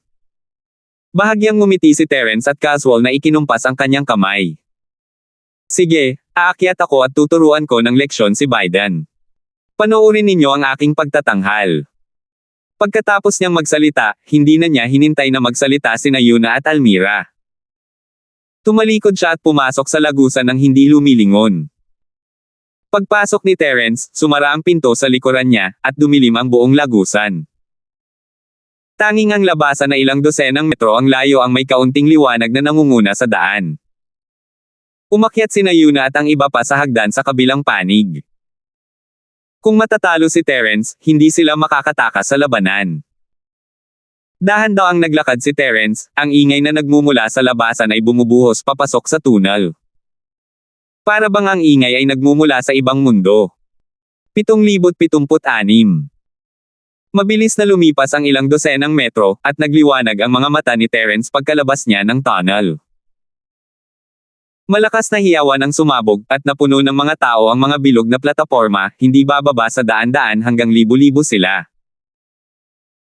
Bahagyang ngumiti si Terence at casual na ikinumpas ang kanyang kamay. Sige, aakyat ako at tuturuan ko ng leksyon si Biden. Panoorin ninyo ang aking pagtatanghal. Pagkatapos niyang magsalita, hindi na niya hinintay na magsalita sina Yuna at Almira. Tumalikod siya at pumasok sa lagusan ng hindi lumilingon. Pagpasok ni Terence, sumara ang pinto sa likuran niya, at dumilim ang buong lagusan. Tanging ang labasan na ilang dosenang metro ang layo ang may kaunting liwanag na nangunguna sa daan. Umakyat sina Yuna at ang iba pa sa hagdan sa kabilang panig. Kung matatalo si Terence, hindi sila makakatakas sa labanan. Dahan daw ang naglakad si Terence, ang ingay na nagmumula sa labasan ay bumubuhos papasok sa tunnel. Para bang ang ingay ay nagmumula sa ibang mundo. 7,076. Mabilis na lumipas ang ilang dosenang metro, at nagliwanag ang mga mata ni Terence pagkalabas niya ng tunnel. Malakas na hiyawan ang sumabog, at napuno ng mga tao ang mga bilog na plataporma, hindi bababa sa daan-daan hanggang libu-libo sila.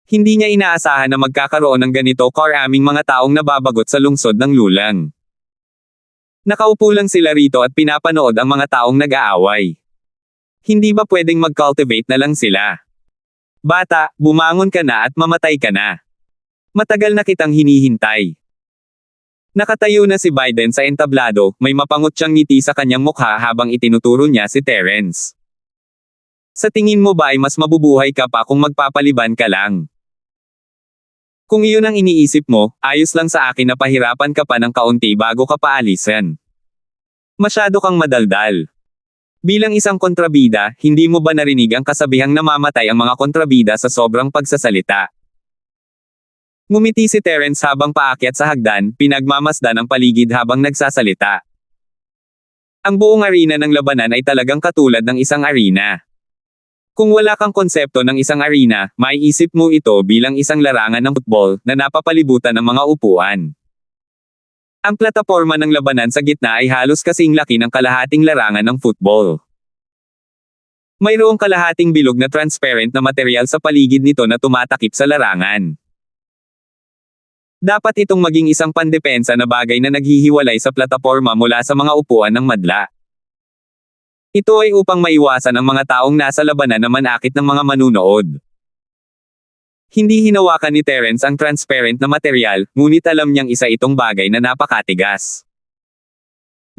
Hindi niya inaasahan na magkakaroon ng ganito karaming mga taong nababagot sa lungsod ng Lulang. Nakaupo lang sila rito at pinapanood ang mga taong nag-aaway. Hindi ba pwedeng mag-cultivate na lang sila? Bata, bumangon ka na at mamatay ka na. Matagal na kitang hinihintay. Nakatayo na si Biden sa entablado, may mapangot siyang ngiti sa kanyang mukha habang itinuturo niya si Terence. Sa tingin mo ba ay mas mabubuhay ka pa kung magpapaliban ka lang? Kung iyon ang iniisip mo, ayos lang sa akin na pahirapan ka pa ng kaunti bago ka paalisan. Masyado kang madaldal. Bilang isang kontrabida, hindi mo ba narinig ang kasabihang namamatay ang mga kontrabida sa sobrang pagsasalita? Ngumiti si Terence habang paakyat sa hagdan, pinagmamasdan ang paligid habang nagsasalita. Ang buong arena ng labanan ay talagang katulad ng isang arena. Kung wala kang konsepto ng isang arena, maiisip mo ito bilang isang larangan ng football na napapalibutan ng mga upuan. Ang plataporma ng labanan sa gitna ay halos kasing laki ng kalahating larangan ng football. Mayroong kalahating bilog na transparent na material sa paligid nito na tumatakip sa larangan. Dapat itong maging isang pandepensa na bagay na naghihiwalay sa plataporma mula sa mga upuan ng madla. Ito ay upang maiwasan ang mga taong nasa labanan na manakit ng mga manunood. Hindi hinawakan ni Terence ang transparent na material, ngunit alam niyang isa itong bagay na napakatigas.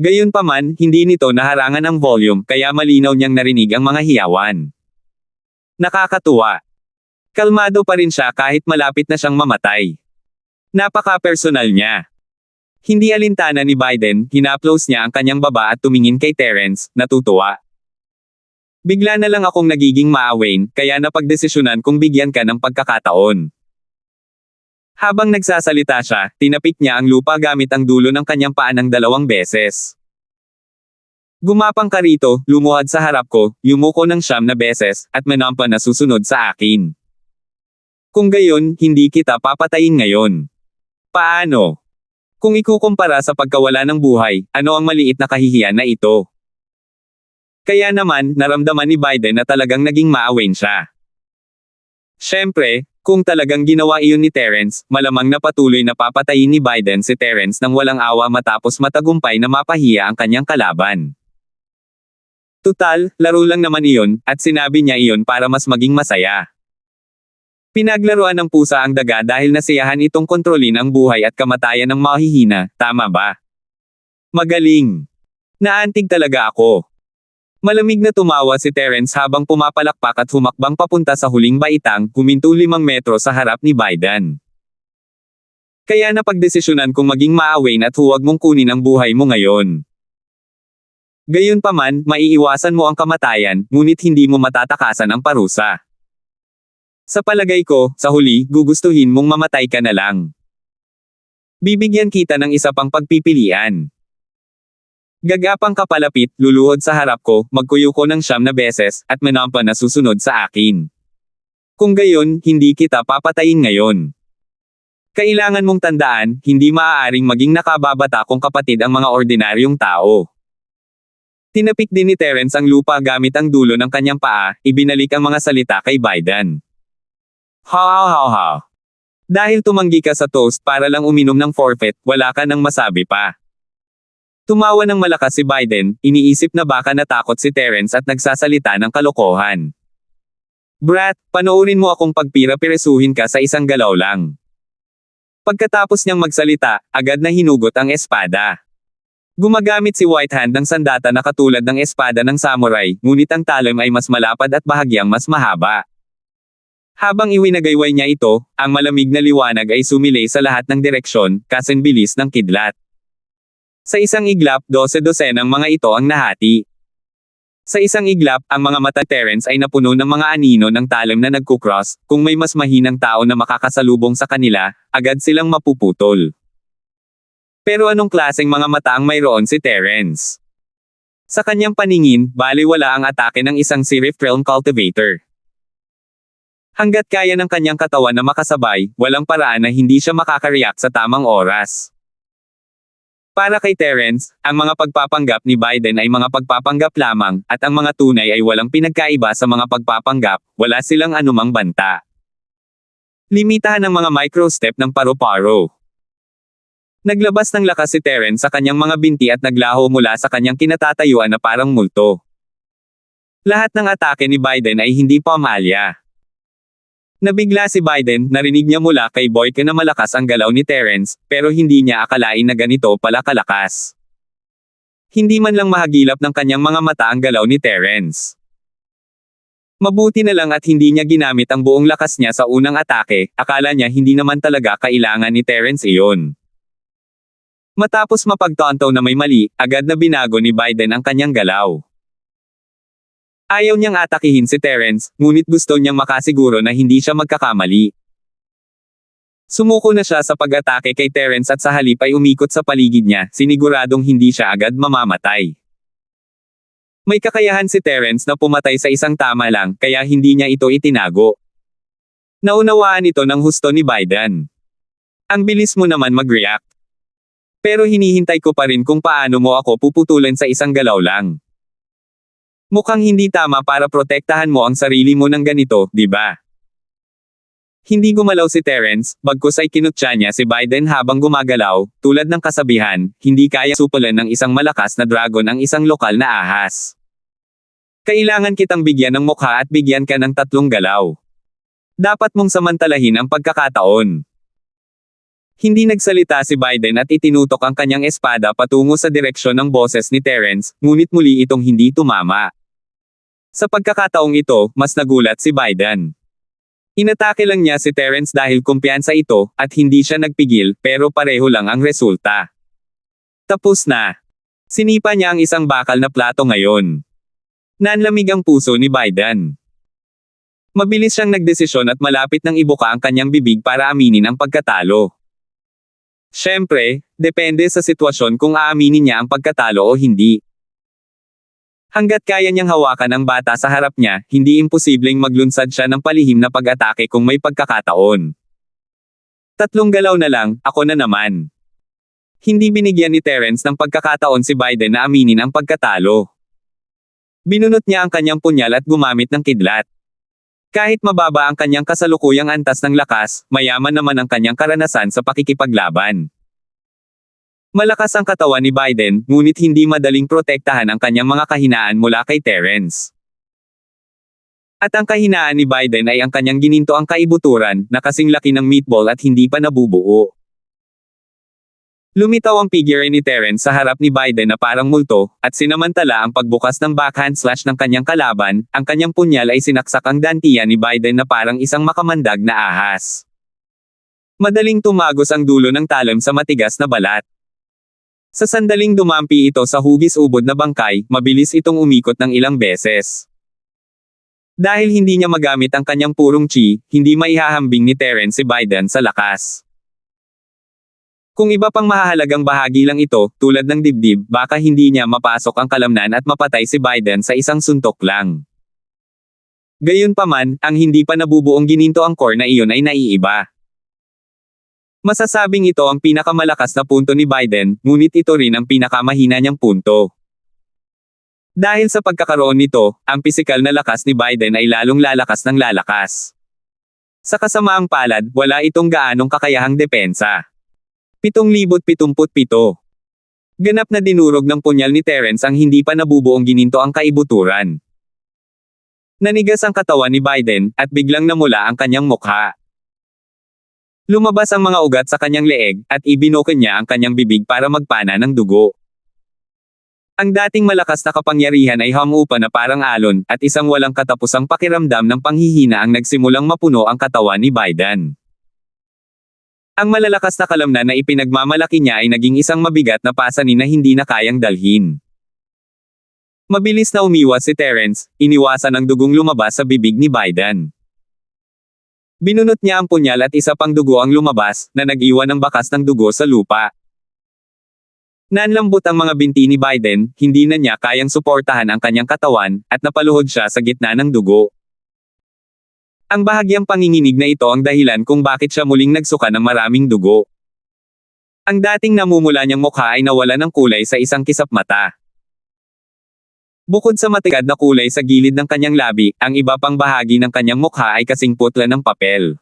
Gayunpaman, hindi nito naharangan ang volume, kaya malinaw niyang narinig ang mga hiyawan. Nakakatuwa. Kalmado pa rin siya kahit malapit na siyang mamatay. Napaka-personal niya. Hindi alintana ni Biden, hinaplos niya ang kanyang baba at tumingin kay Terence, natutuwa. Bigla na lang akong nagiging maawain, kaya napagdesisyonan kong bigyan ka ng pagkakataon. Habang nagsasalita siya, tinapik niya ang lupa gamit ang dulo ng kanyang paa ng 2 beses. Gumapang ka rito, lumuhad sa harap ko, yumuko ng 9 beses, at manampa na susunod sa akin. Kung gayon, hindi kita papatayin ngayon. Paano? Kung ikukumpara sa pagkawala ng buhay, ano ang maliit na kahihiyan na ito? Kaya naman, naramdaman ni Biden na talagang naging maawain siya. Siyempre, kung talagang ginawa iyon ni Terence, malamang na patuloy na papatayin ni Biden si Terence nang walang awa matapos matagumpay na mapahiya ang kanyang kalaban. Tutal, laro lang naman iyon, at sinabi niya iyon para mas maging masaya. Pinaglaruan ng pusa ang daga dahil nasiyahan itong kontrolin ang buhay at kamatayan ng mahihina, tama ba? Magaling. Naantig talaga ako. Malamig na tumawa si Terence habang pumapalakpak at humakbang papunta sa huling baitang, huminto 5 metro sa harap ni Biden. Kaya napagdesisyonan kong maging maawain at huwag mong kunin ang buhay mo ngayon. Gayunpaman, maiiwasan mo ang kamatayan, ngunit hindi mo matatakasan ang parusa. Sa palagay ko, sa huli, gugustuhin mong mamatay ka na lang. Bibigyan kita ng isa pang pagpipilian. Gagapang kapalapit, luluhod sa harap ko, magkuyuko ng 9 na beses, at manampa na susunod sa akin. Kung gayon, hindi kita papatayin ngayon. Kailangan mong tandaan, hindi maaaring maging nakababata kung kapatid ang mga ordinaryong tao. Tinapik din ni Terence ang lupa gamit ang dulo ng kanyang paa, ibinalik ang mga salita kay Biden. Ha. Dahil tumanggi ka sa toast para lang uminom ng forfeit, wala ka nang masabi pa. Tumawa ng malakas si Biden, iniisip na baka natakot si Terence at nagsasalita ng kalokohan. Brat, panoorin mo akong pagpira-piresuhin ka sa isang galaw lang. Pagkatapos niyang magsalita, agad na hinugot ang espada. Gumagamit si Whitehand ng sandata na katulad ng espada ng samurai, ngunit ang talim ay mas malapad at bahagyang mas mahaba. Habang iwinagayway niya ito, ang malamig na liwanag ay sumilay sa lahat ng direksyon, kasinbilis ng kidlat. Sa isang iglap, 12-dosenang mga ito ang nahati. Sa isang iglap, ang mga mata ni Terence ay napuno ng mga anino ng talim na nagkukross, kung may mas mahinang tao na makakasalubong sa kanila, agad silang mapuputol. Pero anong klaseng mga mata ang mayroon si Terence? Sa kanyang paningin, baliwala ang atake ng isang Sirif Realm Cultivator. Hanggat kaya ng kanyang katawan na makasabay, walang paraan na hindi siya makakareact sa tamang oras. Para kay Terence, ang mga pagpapanggap ni Biden ay mga pagpapanggap lamang, at ang mga tunay ay walang pinagkaiba sa mga pagpapanggap, wala silang anumang banta. Limitahan ng mga micro-step ng paru-paro. Naglabas ng lakas si Terence sa kanyang mga binti at naglaho mula sa kanyang kinatatayuan na parang multo. Lahat ng atake ni Biden ay hindi pamalya. Nabigla si Biden, narinig niya mula kay Boyke na malakas ang galaw ni Terence, pero hindi niya akalain na ganito pala kalakas. Hindi man lang mahagilap ng kanyang mga mata ang galaw ni Terence. Mabuti na lang at hindi niya ginamit ang buong lakas niya sa unang atake, akala niya hindi naman talaga kailangan ni Terence iyon. Matapos mapagtanto na may mali, agad na binago ni Biden ang kanyang galaw. Ayaw niyang atakihin si Terence, ngunit gusto niyang makasiguro na hindi siya magkakamali. Sumuko na siya sa pag-atake kay Terence at sa halip ay umikot sa paligid niya, siniguradong hindi siya agad mamamatay. May kakayahan si Terence na pumatay sa isang tama lang, kaya hindi niya ito itinago. Naunawaan ito ng husto ni Biden. Ang bilis mo naman mag-react. Pero hinihintay ko pa rin kung paano mo ako puputulan sa isang galaw lang. Mukhang hindi tama para protektahan mo ang sarili mo ng ganito, di ba? Hindi gumalaw si Terence, bagkus ay kinutya niya si Biden habang gumagalaw, tulad ng kasabihan, hindi kaya supulan ng isang malakas na dragon ang isang lokal na ahas. Kailangan kitang bigyan ng mukha at bigyan ka ng 3 galaw. Dapat mong samantalahin ang pagkakataon. Hindi nagsalita si Biden at itinutok ang kanyang espada patungo sa direksyon ng boses ni Terence, ngunit muli itong hindi tumama. Sa pagkakataong ito, mas nagulat si Biden. Inatake lang niya si Terence dahil kumpiyansa ito, at hindi siya nagpigil, pero pareho lang ang resulta. Tapos na. Sinipa niya ang isang bakal na plato ngayon. Nanlamig ang puso ni Biden. Mabilis siyang nagdesisyon at malapit nang ibuka ang kanyang bibig para aminin ang pagkatalo. Siyempre, depende sa sitwasyon kung aaminin niya ang pagkatalo o hindi. Hanggat kaya niyang hawakan ang bata sa harap niya, hindi imposibleng maglunsad siya ng palihim na pag-atake kung may pagkakataon. 3 galaw na lang, ako na naman. Hindi binigyan ni Terence ng pagkakataon si Biden na aminin ang pagkatalo. Binunot niya ang kanyang punyal at gumamit ng kidlat. Kahit mababa ang kanyang kasalukuyang antas ng lakas, mayaman naman ang kanyang karanasan sa pakikipaglaban. Malakas ang katawan ni Biden, ngunit hindi madaling protektahan ang kanyang mga kahinaan mula kay Terence. At ang kahinaan ni Biden ay ang kanyang gininto ang kaibuturan, na kasing laki ng meatball at hindi pa nabubuo. Lumitaw ang figure ni Terence sa harap ni Biden na parang multo, at sinamantala ang pagbukas ng backhand slash ng kanyang kalaban, ang kanyang punyal ay sinaksak ang dantiya ni Biden na parang isang makamandag na ahas. Madaling tumagos ang dulo ng talim sa matigas na balat. Sa sandaling dumampi ito sa hugis ubod na bangkay, mabilis itong umikot ng ilang beses. Dahil hindi niya magamit ang kanyang purong chi, hindi maihahambing ni Terence si Biden sa lakas. Kung iba pang mahahalagang bahagi lang ito, tulad ng dibdib, baka hindi niya mapasok ang kalamnan at mapatay si Biden sa isang suntok lang. Gayunpaman, ang hindi pa nabubuong gininto ang core na iyon ay naiiba. Masasabing ito ang pinakamalakas na punto ni Biden, ngunit ito rin ang pinakamahina niyang punto. Dahil sa pagkakaroon nito, ang pisikal na lakas ni Biden ay lalong lalakas ng lalakas. Sa kasamaang palad, wala itong gaanong kakayahang depensa. 7,077. Ganap na dinurog ng punyal ni Terence ang hindi pa nabubuong gininto ang kaibuturan. Nanigas ang katawan ni Biden, at biglang namula ang kanyang mukha. Lumabas ang mga ugat sa kanyang leeg, at ibinoken niya ang kanyang bibig para magpana ng dugo. Ang dating malakas na kapangyarihan ay humupa na parang alon, at isang walang katapusang pakiramdam ng panghihina ang nagsimulang mapuno ang katawan ni Biden. Ang malalakas na kalamnan na ipinagmamalaki niya ay naging isang mabigat na pasanin na hindi na kayang dalhin. Mabilis na umiwas si Terence, iniwasan ang dugong lumabas sa bibig ni Biden. Binunot niya ang punyal at isa pang dugo ang lumabas, na nag-iwan ng bakas ng dugo sa lupa. Nanlambot ang mga binti ni Biden, hindi na niya kayang suportahan ang kanyang katawan, at napaluhod siya sa gitna ng dugo. Ang bahagyang panginginig na ito ang dahilan kung bakit siya muling nagsuka ng maraming dugo. Ang dating namumula niyang mukha ay nawala ng kulay sa isang kisap mata. Bukod sa matigad na kulay sa gilid ng kanyang labi, ang iba pang bahagi ng kanyang mukha ay kasing putla ng papel.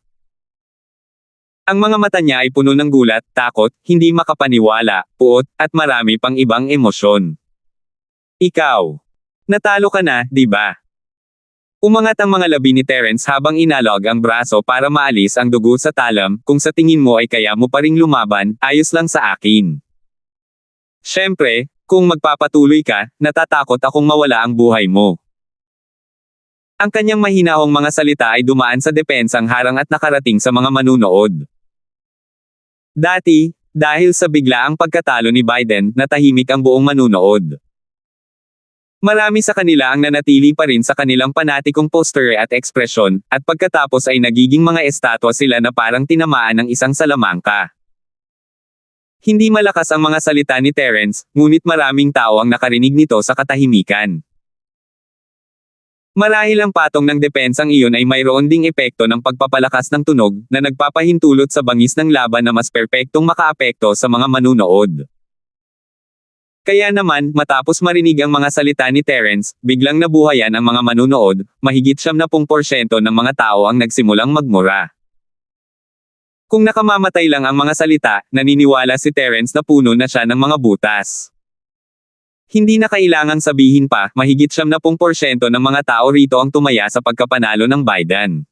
Ang mga mata niya ay puno ng gulat, takot, hindi makapaniwala, puot, at marami pang ibang emosyon. Ikaw. Natalo ka na, di ba? Umangat ang mga labi ni Terence habang inalog ang braso para maalis ang dugo sa talam, kung sa tingin mo ay kaya mo pa ring lumaban, ayos lang sa akin. Siyempre, kung magpapatuloy ka, natatakot akong mawala ang buhay mo. Ang kanyang mahinahong mga salita ay dumaan sa depensang harang at nakarating sa mga manunood. Dati, dahil sa biglaang pagkatalo ni Biden, natahimik ang buong manunood. Marami sa kanila ang nanatili pa rin sa kanilang panatikong posture at ekspresyon, at pagkatapos ay nagiging mga estatwa sila na parang tinamaan ng isang salamangka. Hindi malakas ang mga salita ni Terence, ngunit maraming tao ang nakarinig nito sa katahimikan. Marahil ang patong ng depensang iyon ay mayroon ding epekto ng pagpapalakas ng tunog, na nagpapahintulot sa bangis ng laban na mas perpektong makaapekto sa mga manunood. Kaya naman, matapos marinig ang mga salita ni Terence, biglang nabuhayan ang mga manunood, mahigit 70% ng mga tao ang nagsimulang magmura. Kung nakamamatay lang ang mga salita, naniniwala si Terence na puno na siya ng mga butas. Hindi na kailangang sabihin pa, mahigit 70% ng mga tao rito ang tumaya sa pagkapanalo ng Biden.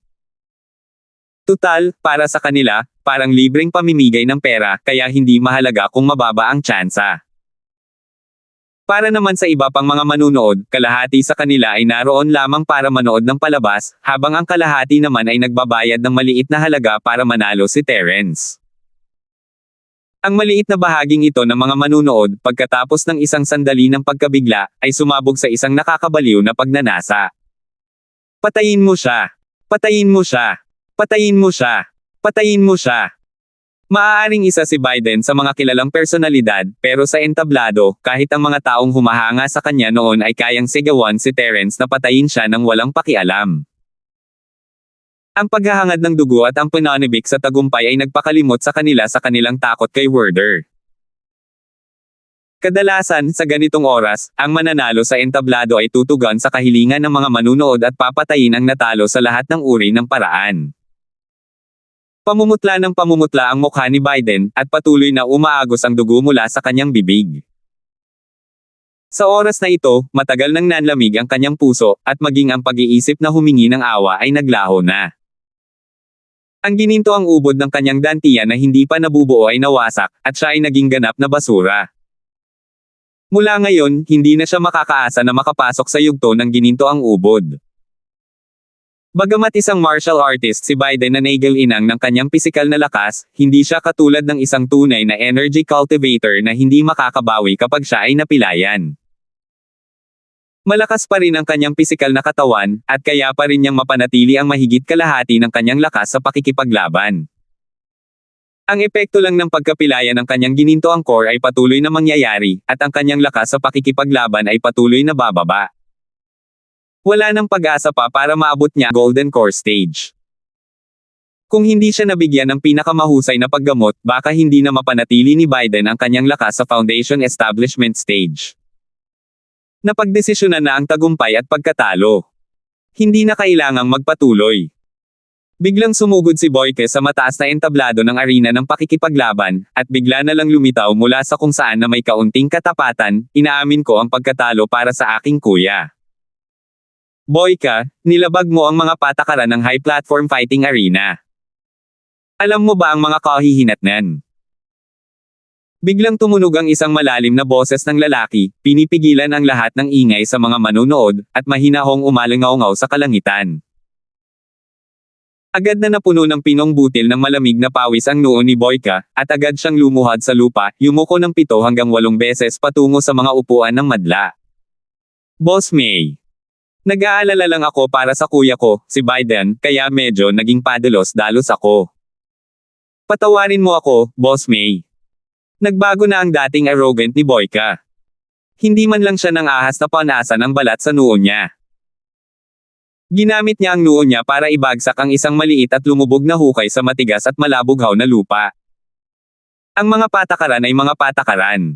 Tutal, para sa kanila, parang libreng pamimigay ng pera, kaya hindi mahalaga kung mababa ang tsansa. Para naman sa iba pang mga manunood, kalahati sa kanila ay naroon lamang para manood ng palabas, habang ang kalahati naman ay nagbabayad ng maliit na halaga para manalo si Terence. Ang maliit na bahaging ito ng mga manunood, pagkatapos ng isang sandali ng pagkabigla, ay sumabog sa isang nakakabaliw na pagnanasa. Patayin mo siya! Patayin mo siya! Patayin mo siya! Patayin mo siya! Maaaring isa si Biden sa mga kilalang personalidad, pero sa entablado, kahit ang mga taong humahanga sa kanya noon ay kayang sigawan si Terence na patayin siya ng walang pakialam. Ang paghahangad ng dugo at ang pananibik sa tagumpay ay nagpakalimot sa kanila sa kanilang takot kay Werder. Kadalasan, sa ganitong oras, ang mananalo sa entablado ay tutugan sa kahilingan ng mga manunood at papatayin ang natalo sa lahat ng uri ng paraan. Pamumutla ng pamumutla ang mukha ni Biden, at patuloy na umaagos ang dugo mula sa kanyang bibig. Sa oras na ito, matagal nang nanlamig ang kanyang puso, at maging ang pag-iisip na humingi ng awa ay naglaho na. Ang gininto ang ubod ng kanyang dantiyan na hindi pa nabubuo ay nawasak, at siya ay naging ganap na basura. Mula ngayon, hindi na siya makakaasa na makapasok sa yugto ng gininto ang ubod. Bagamat isang martial artist si Biden na naigal-inang ng kanyang pisikal na lakas, hindi siya katulad ng isang tunay na energy cultivator na hindi makakabawi kapag siya ay napilayan. Malakas pa rin ang kanyang pisikal na katawan, at kaya pa rin niyang mapanatili ang mahigit kalahati ng kanyang lakas sa pakikipaglaban. Ang epekto lang ng pagkapilaya ng kanyang ginintoang core ay patuloy na mangyayari, at ang kanyang lakas sa pakikipaglaban ay patuloy na bababa. Wala nang pag-asa pa para maabot niya Golden Core Stage. Kung hindi siya nabigyan ng pinakamahusay na paggamot, baka hindi na mapanatili ni Biden ang kanyang lakas sa Foundation Establishment Stage. Napagdesisyonan na ang tagumpay at pagkatalo. Hindi na kailangang magpatuloy. Biglang sumugod si Boyke sa mataas na entablado ng arena ng pakikipaglaban, at bigla na lang lumitaw mula sa kung saan na may kaunting katapatan. Inaamin ko ang pagkatalo para sa aking kuya. Boyka, nilabag mo ang mga patakaran ng high platform fighting arena. Alam mo ba ang mga kahihinatnan? Biglang tumunog ang isang malalim na boses ng lalaki, pinipigilan ang lahat ng ingay sa mga manunood, at mahinahong umalangaw-ngaw sa kalangitan. Agad na napuno ng pinong butil ng malamig na pawis ang noo ni Boyka, at agad siyang lumuhad sa lupa, yumuko ng 7 hanggang 8 beses patungo sa mga upuan ng madla. Boss May. Nag-aalala lang ako para sa kuya ko, si Biden, kaya medyo naging padalos-dalos ako. Patawarin mo ako, Boss May. Nagbago na ang dating arrogant ni Boyka. Hindi man lang siya nang ahas na panasan ang balat sa noo niya. Ginamit niya ang noo niya para ibagsak ang isang maliit at lumubog na hukay sa matigas at malabughaw na lupa. Ang mga patakaran ay mga patakaran.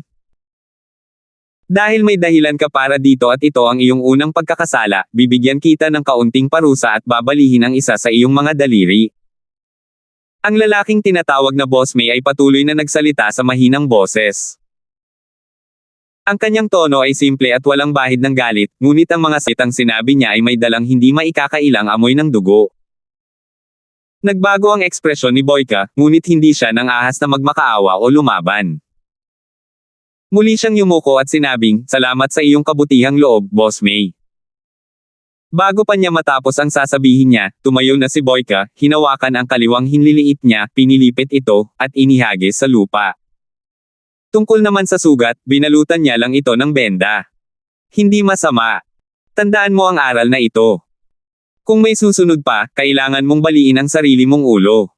Dahil may dahilan ka para dito at ito ang iyong unang pagkakasala, bibigyan kita ng kaunting parusa at babalihin ang isa sa iyong mga daliri. Ang lalaking tinatawag na Boss May ay patuloy na nagsalita sa mahinang boses. Ang kanyang tono ay simple at walang bahid ng galit, ngunit ang mga salitang sinabi niya ay may dalang hindi maikakailang amoy ng dugo. Nagbago ang ekspresyon ni Boyka, ngunit hindi siya nang ahas na magmakaawa o lumaban. Muli siyang yumuko at sinabing, "Salamat sa iyong kabutihang loob, Boss May." Bago pa niya matapos ang sasabihin niya, tumayo na si Boyka, hinawakan ang kaliwang hinliliit niya, pinilipit ito, at inihagis sa lupa. Tungkol naman sa sugat, binalutan niya lang ito ng benda. Hindi masama. Tandaan mo ang aral na ito. Kung may susunod pa, kailangan mong baliin ang sarili mong ulo.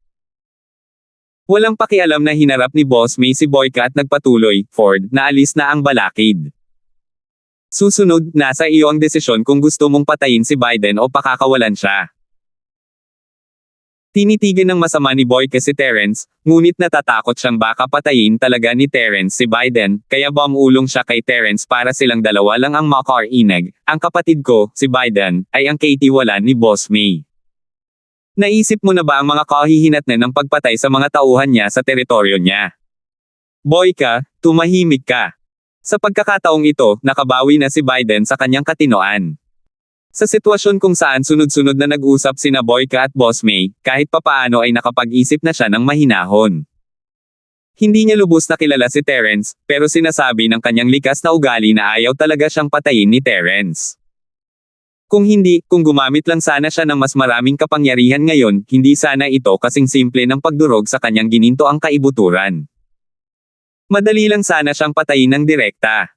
Walang pakialam na hinarap ni Boss May si Boyka at nagpatuloy, "Ford, naalis na ang balakid. Susunod, nasa iyo ang desisyon kung gusto mong patayin si Biden o pakakawalan siya." Tinitigan ng masama ni Boyka si Terrence, ngunit natatakot siyang baka patayin talaga ni Terrence si Biden, kaya bumulong siya kay Terrence para silang dalawa lang ang makarinig. "Ang kapatid ko, si Biden, ay ang kaitiwalaan ni Boss May. Naisip mo na ba ang mga kahihinatnan ng pagpatay sa mga tauhan niya sa teritoryo niya? Boyka, tumahimik ka." Sa pagkakataong ito, nakabawi na si Biden sa kanyang katinoan. Sa sitwasyon kung saan sunod-sunod na nag-usap sina Boyka at Boss May, kahit papaano ay nakapag-isip na siya ng mahinahon. Hindi niya lubos na kilala si Terrence, pero sinasabi ng kanyang likas na ugali na ayaw talaga siyang patayin ni Terrence. Kung gumamit lang sana siya ng mas maraming kapangyarihan ngayon, hindi sana ito kasing simple ng pagdurog sa kanyang gininto ang kaibuturan. Madali lang sana siyang patayin ng direkta.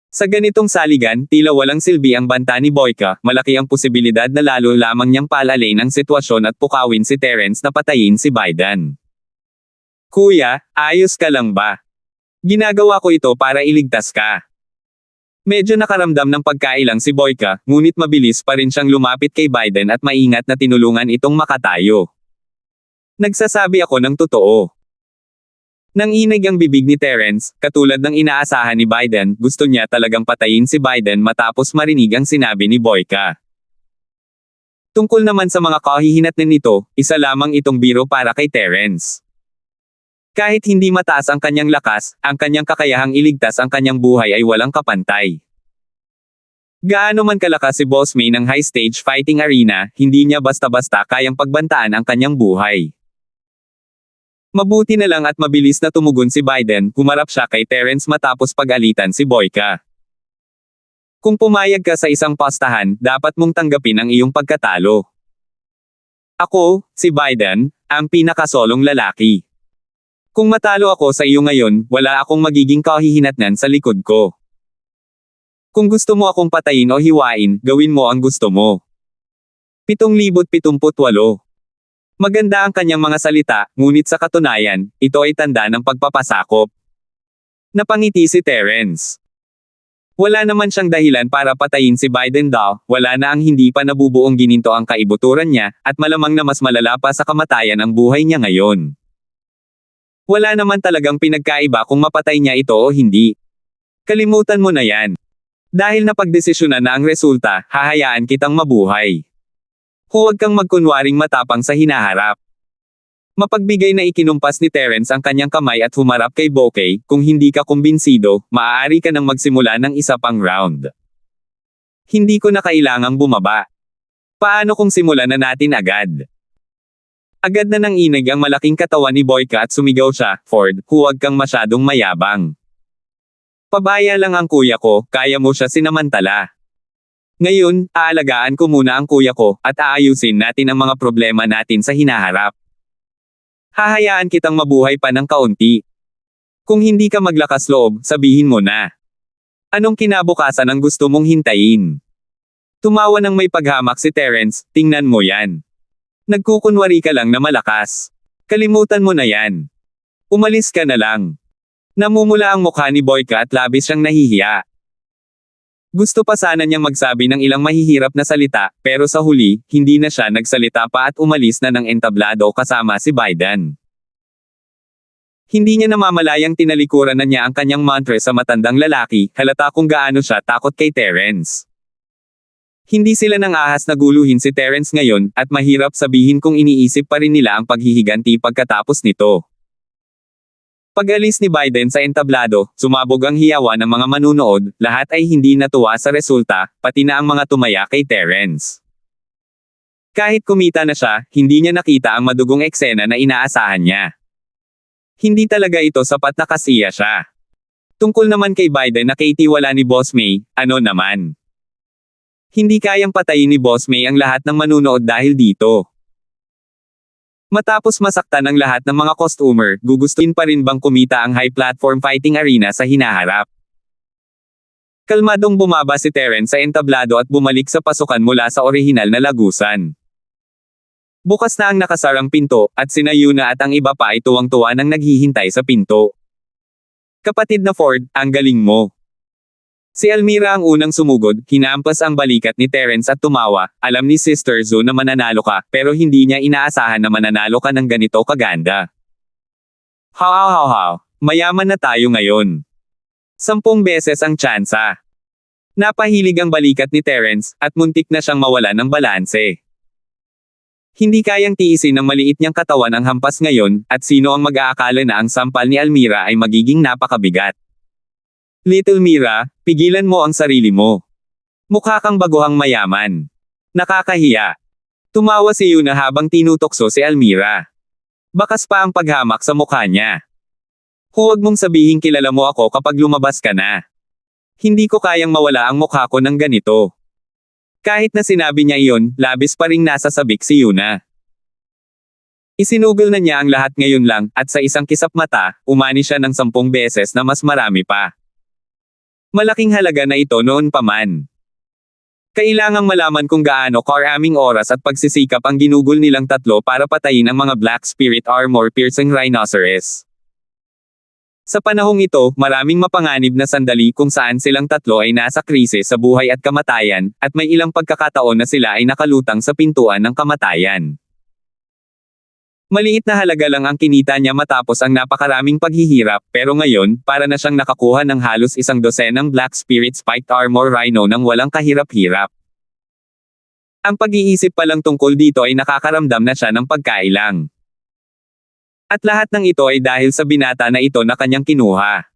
Sa ganitong saligan, tila walang silbi ang banta ni Boyka, malaki ang posibilidad na lalo lamang niyang paalalain ang sitwasyon at pukawin si Terrence na patayin si Biden. "Kuya, ayos ka lang ba? Ginagawa ko ito para iligtas ka." Medyo nakaramdam ng pagkailang si Boyka, ngunit mabilis pa rin siyang lumapit kay Biden at maingat na tinulungan itong makatayo. "Nagsasabi ako ng totoo." Nanginig ang bibig ni Terrence, katulad ng inaasahan ni Biden, gusto niya talagang patayin si Biden matapos marinig ang sinabi ni Boyka. Tungkol naman sa mga kahihinatnan nito, isa lamang itong biro para kay Terrence. Kahit hindi mataas ang kanyang lakas, ang kanyang kakayahang iligtas ang kanyang buhay ay walang kapantay. Gaano man kalakas si Boss May ng high stage fighting arena, hindi niya basta-basta kayang pagbantaan ang kanyang buhay. Mabuti na lang at mabilis na tumugon si Biden, humarap siya kay Terrence matapos pag-alitan si Boyka. "Kung pumayag ka sa isang pastahan, dapat mong tanggapin ang iyong pagkatalo. Ako, si Biden, ang pinakasolong lalaki. Kung matalo ako sa iyo ngayon, wala akong magiging kahihinatnan sa likod ko. Kung gusto mo akong patayin o hiwain, gawin mo ang gusto mo. 778. Maganda ang kanyang mga salita, ngunit sa katunayan, ito ay tanda ng pagpapasakop. Napangiti si Terence. Wala naman siyang dahilan para patayin si Biden daw, wala na ang hindi pa nabubuong gininto ang kaibuturan niya, at malamang na mas malala pa sa kamatayan ang buhay niya ngayon. Wala naman talagang pinagkaiba kung mapatay niya ito o hindi. Kalimutan mo na yan. Dahil napagdesisyonan na ang resulta, hahayaan kitang mabuhay. Huwag kang magkunwaring matapang sa hinaharap. Mapagbigay na ikinumpas ni Terence ang kanyang kamay at humarap kay Bokeh, kung hindi ka kumbinsido, maaari ka nang magsimula ng isa pang round. Hindi ko na kailangang bumaba. Paano kung simulan na natin agad? Agad na nang inig ang malaking katawan ni Boyka at sumigaw siya, Ford, huwag kang masyadong mayabang. Pabaya lang ang kuya ko, kaya mo siya sinamantala. Ngayon, aalagaan ko muna ang kuya ko, at aayusin natin ang mga problema natin sa hinaharap. Hahayaan kitang mabuhay pa ng kaunti. Kung hindi ka maglakas loob, sabihin mo na. Anong kinabukasan ang gusto mong hintayin? Tumawa ng may paghamak si Terence, tingnan mo yan. Nagkukunwari ka lang na malakas. Kalimutan mo na yan. Umalis ka na lang. Namumula ang mukha ni Boyka at labis siyang nahihiya. Gusto pa sana niyang magsabi ng ilang mahihirap na salita, pero sa huli, hindi na siya nagsalita pa at umalis na ng entablado kasama si Biden. Hindi niya namamalayang tinalikuran na niya ang kanyang mantra sa matandang lalaki, halata kung gaano siya takot kay Terence. Hindi sila nang ahas na guluhin si Terence ngayon, at mahirap sabihin kung iniisip pa rin nila ang paghihiganti pagkatapos nito. Pag-alis ni Biden sa entablado, sumabog ang hiyawan ng mga manunood, lahat ay hindi natuwa sa resulta, pati na ang mga tumaya kay Terence. Kahit kumita na siya, hindi niya nakita ang madugong eksena na inaasahan niya. Hindi talaga ito sapat na kasiya siya. Tungkol naman kay Biden na kaitiwala ni Boss May, ano naman? Hindi kayang patayin ni Boss May ang lahat ng manunood dahil dito. Matapos masaktan ang lahat ng mga customer, gugustuhin pa rin bang kumita ang high-platform fighting arena sa hinaharap? Kalmadong bumaba si Terence sa entablado at bumalik sa pasukan mula sa orihinal na lagusan. Bukas na ang nakasarang pinto, at sina Yuna at ang iba pa ay tuwang-tuwa nang naghihintay sa pinto. Kapatid na Ford, ang galing mo. Si Almira ang unang sumugod, hinampas ang balikat ni Terence at tumawa, alam ni Sister Zo na mananalo ka, pero hindi niya inaasahan na mananalo ka ng ganito kaganda. How, mayaman na tayo ngayon. 10 beses ang tsansa. Napahilig ang balikat ni Terence, at muntik na siyang mawala ng balanse. Hindi kayang tiisin ng maliit niyang katawan ang hampas ngayon, at sino ang mag-aakala na ang sampal ni Almira ay magiging napakabigat. Little Mira, pigilan mo ang sarili mo. Mukha kang baguhang mayaman. Nakakahiya. Tumawa si Yuna habang tinutokso si Almira. Bakas pa ang paghamak sa mukha niya. Huwag mong sabihin kilala mo ako kapag lumabas ka na. Hindi ko kayang mawala ang mukha ko ng ganito. Kahit na sinabi niya iyon, labis pa ring nasa sabik si Yuna. Isinugol na niya ang lahat ngayon lang, at sa isang kisap mata, umani siya ng 10 beses na mas marami pa. Malaking halaga na ito noon pa man. Kailangang malaman kung gaano karaming oras at pagsisikap ang ginugol nilang tatlo para patayin ang mga Black Spirit armor-piercing rhinoceros. Sa panahong ito, maraming mapanganib na sandali kung saan silang tatlo ay nasa krisis sa buhay at kamatayan, at may ilang pagkakataon na sila ay nakalutang sa pintuan ng kamatayan. Maliit na halaga lang ang kinita niya matapos ang napakaraming paghihirap, pero ngayon, para na siyang nakakuha ng halos 12 Black Spirit Spiked Armor Rhino nang walang kahirap-hirap. Ang pag-iisip pa lang tungkol dito ay nakakaramdam na siya ng pagkailang. At lahat ng ito ay dahil sa binata na ito na kanyang kinuha.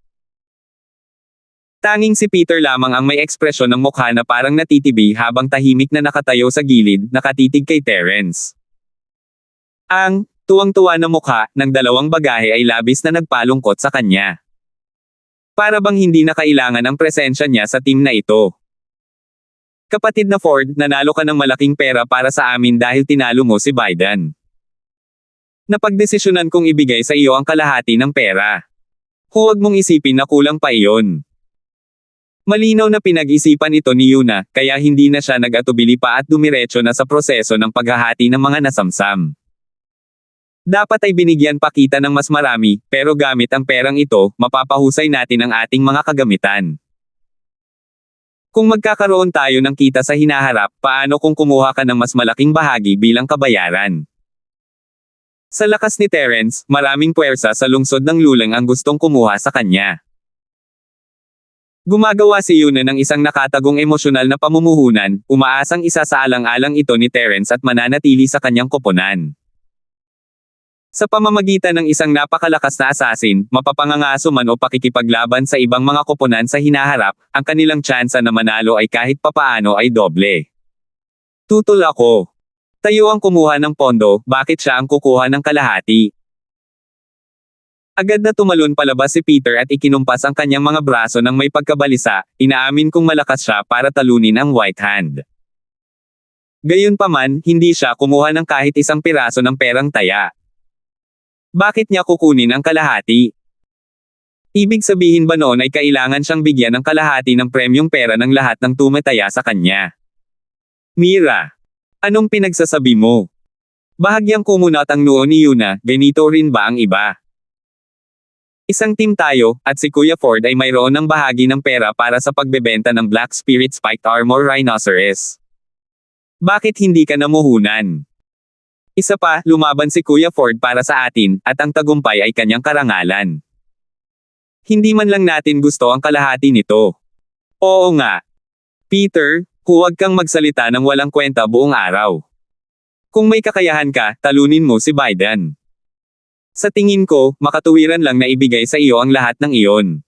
Tanging si Peter lamang ang may ekspresyon ng mukha na parang natitibi habang tahimik na nakatayo sa gilid, nakatitig kay Terence. Ang tuwang-tuwa na mukha ng dalawang bagahe ay labis na nagpalungkot sa kanya. Para bang hindi na kailangan ang presensya niya sa team na ito. Kapatid na Ford, nanalo ka ng malaking pera para sa amin dahil tinalo mo si Biden. Napagdesisyonan kong ibigay sa iyo ang kalahati ng pera. Huwag mong isipin na kulang pa iyon. Malinaw na pinag-isipan ito ni Yuna, kaya hindi na siya nag-atubili pa at dumiretso na sa proseso ng paghahati ng mga nasamsam. Dapat ay binigyan pa kita ng mas marami, pero gamit ang perang ito, mapapahusay natin ang ating mga kagamitan. Kung magkakaroon tayo ng kita sa hinaharap, paano kung kumuha ka ng mas malaking bahagi bilang kabayaran? Sa lakas ni Terence, maraming puwersa sa lungsod ng Lulang ang gustong kumuha sa kanya. Gumagawa si Yuna ng isang nakatagong emosyonal na pamumuhunan, umaasang isa sa alang-alang ito ni Terence at mananatili sa kanyang koponan. Sa pamamagitan ng isang napakalakas na assassin, mapapangangaso man o pakikipaglaban sa ibang mga koponan sa hinaharap, ang kanilang tsansa na manalo ay kahit papaano ay doble. Tutol ako. Tayo ang kumuha ng pondo, bakit siya ang kukuha ng kalahati? Agad na tumalon palabas si Peter at ikinumpas ang kanyang mga braso ng may pagkabalisa, inaamin kong malakas siya para talunin ang White Hand. Gayunpaman, hindi siya kumuha ng kahit isang piraso ng perang taya. Bakit niya kukunin ang kalahati? Ibig sabihin ba noon ay kailangan siyang bigyan ng kalahati ng premyong pera ng lahat ng tumataya sa kanya? Mira, anong pinagsasabi mo? Bahagyang kumunat ang noo ni Yuna, ganito rin ba ang iba? Isang team tayo, at si Kuya Ford ay mayroon ng bahagi ng pera para sa pagbebenta ng Black Spirit Spiked Armor Rhinoceros. Bakit hindi ka namuhunan? Isa pa, lumaban si Kuya Ford para sa atin, at ang tagumpay ay kanyang karangalan. Hindi man lang natin gusto ang kalahati nito. Oo nga. Peter, huwag kang magsalita ng walang kwenta buong araw. Kung may kakayahan ka, talunin mo si Biden. Sa tingin ko, makatuwiran lang na ibigay sa iyo ang lahat ng iyon.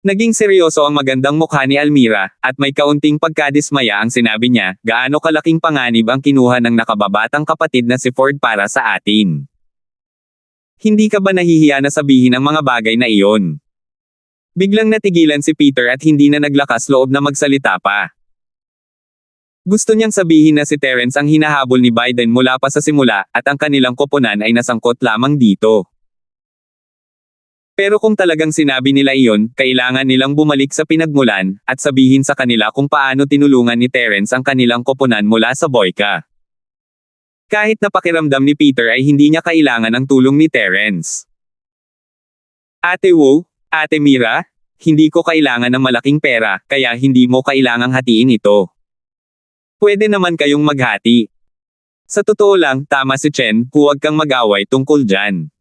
Naging seryoso ang magandang mukha ni Almira, at may kaunting pagkadismaya ang sinabi niya, gaano kalaking panganib ang kinuha ng nakababatang kapatid na si Ford para sa atin. Hindi ka ba nahihiya na sabihin ang mga bagay na iyon? Biglang natigilan si Peter at hindi na naglakas loob na magsalita pa. Gusto niyang sabihin na si Terence ang hinahabol ni Biden mula pa sa simula, at ang kanilang koponan ay nasangkot lamang dito. Pero kung talagang sinabi nila iyon, kailangan nilang bumalik sa pinagmulan, at sabihin sa kanila kung paano tinulungan ni Terence ang kanilang koponan mula sa boyka. Kahit na pakiramdam ni Peter ay hindi niya kailangan ang tulong ni Terence. Ate Wu, Ate Mira, hindi ko kailangan ng malaking pera, kaya hindi mo kailangang hatiin ito. Pwede naman kayong maghati. Sa totoo lang, tama si Chen, huwag kang mag-away tungkol dyan.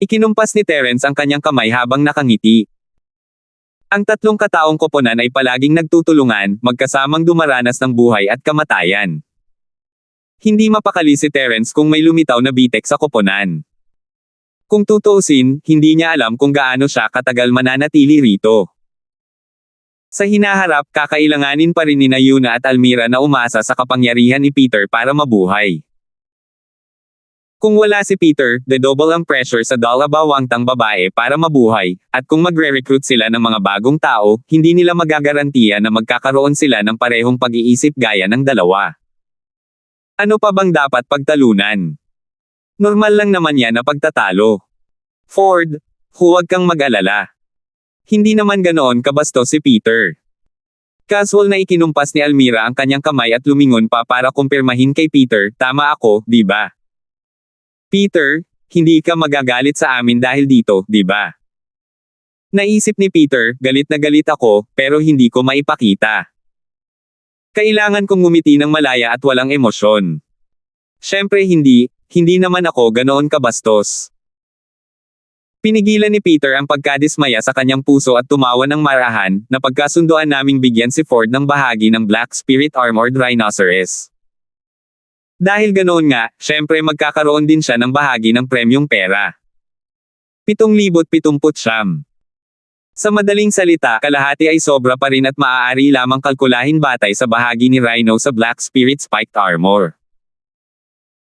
Ikinumpas ni Terence ang kanyang kamay habang nakangiti. Ang tatlong kataong koponan ay palaging nagtutulungan, magkasamang dumaranas ng buhay at kamatayan. Hindi mapakali si Terence kung may lumitaw na bitek sa koponan. Kung tutuusin, hindi niya alam kung gaano siya katagal mananatili rito. Sa hinaharap, kakailanganin pa rin ni Yuna at Almira na umasa sa kapangyarihan ni Peter para mabuhay. Kung wala si Peter, double ang pressure sa dalawang babae para mabuhay, at kung magre-recruit sila ng mga bagong tao, hindi nila magagarantiya na magkakaroon sila ng parehong pag-iisip gaya ng dalawa. Ano pa bang dapat pagtalunan? Normal lang naman yan na pagtatalo. Ford, huwag kang mag-alala. Hindi naman ganoon kabastos si Peter. Casual na ikinumpas ni Almira ang kanyang kamay at lumingon pa para kumpirmahin kay Peter, tama ako, di ba? Peter, hindi ka magagalit sa amin dahil dito, di ba? Naisip ni Peter, galit na galit ako, pero hindi ko maipakita. Kailangan kong ngumiti ng malaya at walang emosyon. Siyempre hindi naman ako ganoon kabastos. Pinigilan ni Peter ang pagkadismaya sa kanyang puso at tumawa ng marahan, na pagkasunduan naming bigyan si Ford ng bahagi ng Black Spirit Armored Rhinoceros. Dahil ganoon nga, syempre magkakaroon din siya ng bahagi ng premyong pera. 7,079. Sa madaling salita, kalahati ay sobra pa rin at maaari lamang kalkulahin batay sa bahagi ni Rhino sa Black Spirit Spiked Armor.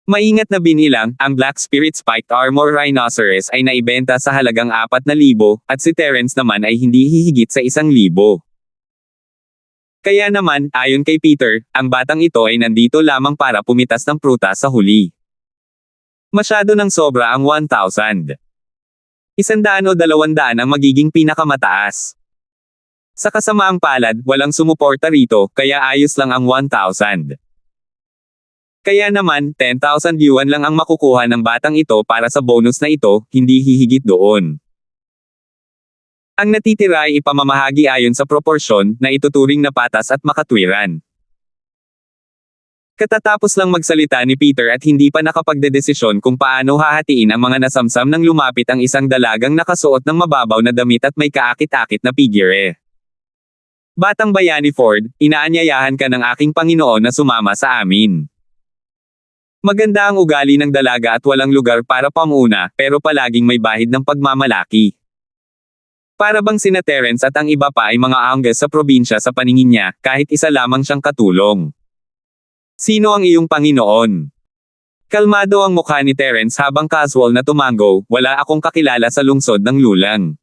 Maingat na binilang, ang Black Spirit Spiked Armor Rhinoceros ay naibenta sa halagang 4,000, at si Terence naman ay hindi hihigit sa 1,000. Kaya naman, ayon kay Peter, ang batang ito ay nandito lamang para pumitas ng prutas sa huli. Masyado ng sobra ang 1,000. 100 o 200 ang magiging pinakamataas. Sa kasamaang palad, walang sumuporta rito, kaya ayos lang ang 1,000. Kaya naman, 10,000 yuan lang ang makukuha ng batang ito para sa bonus na ito, hindi hihigit doon. Ang natitira ay ipamamahagi ayon sa proporsyon na ituturing na patas at makatwiran. Katatapos lang magsalita ni Peter at hindi pa nakapagdedesisyon kung paano hahatiin ang mga nasamsam nang lumapit ang isang dalagang nakasuot ng mababaw na damit at may kaakit-akit na figure. Batang bayani Ford, inaanyayahan ka ng aking Panginoon na sumama sa amin. Maganda ang ugali ng dalaga at walang lugar para pamuna, pero palaging may bahid ng pagmamalaki. Para bang sina Terence at ang iba pa ay mga angges sa probinsya sa paningin niya, kahit isa lamang siyang katulong. Sino ang iyong Panginoon? Kalmado ang mukha ni Terence habang casual na tumango, wala akong kakilala sa lungsod ng Lulang.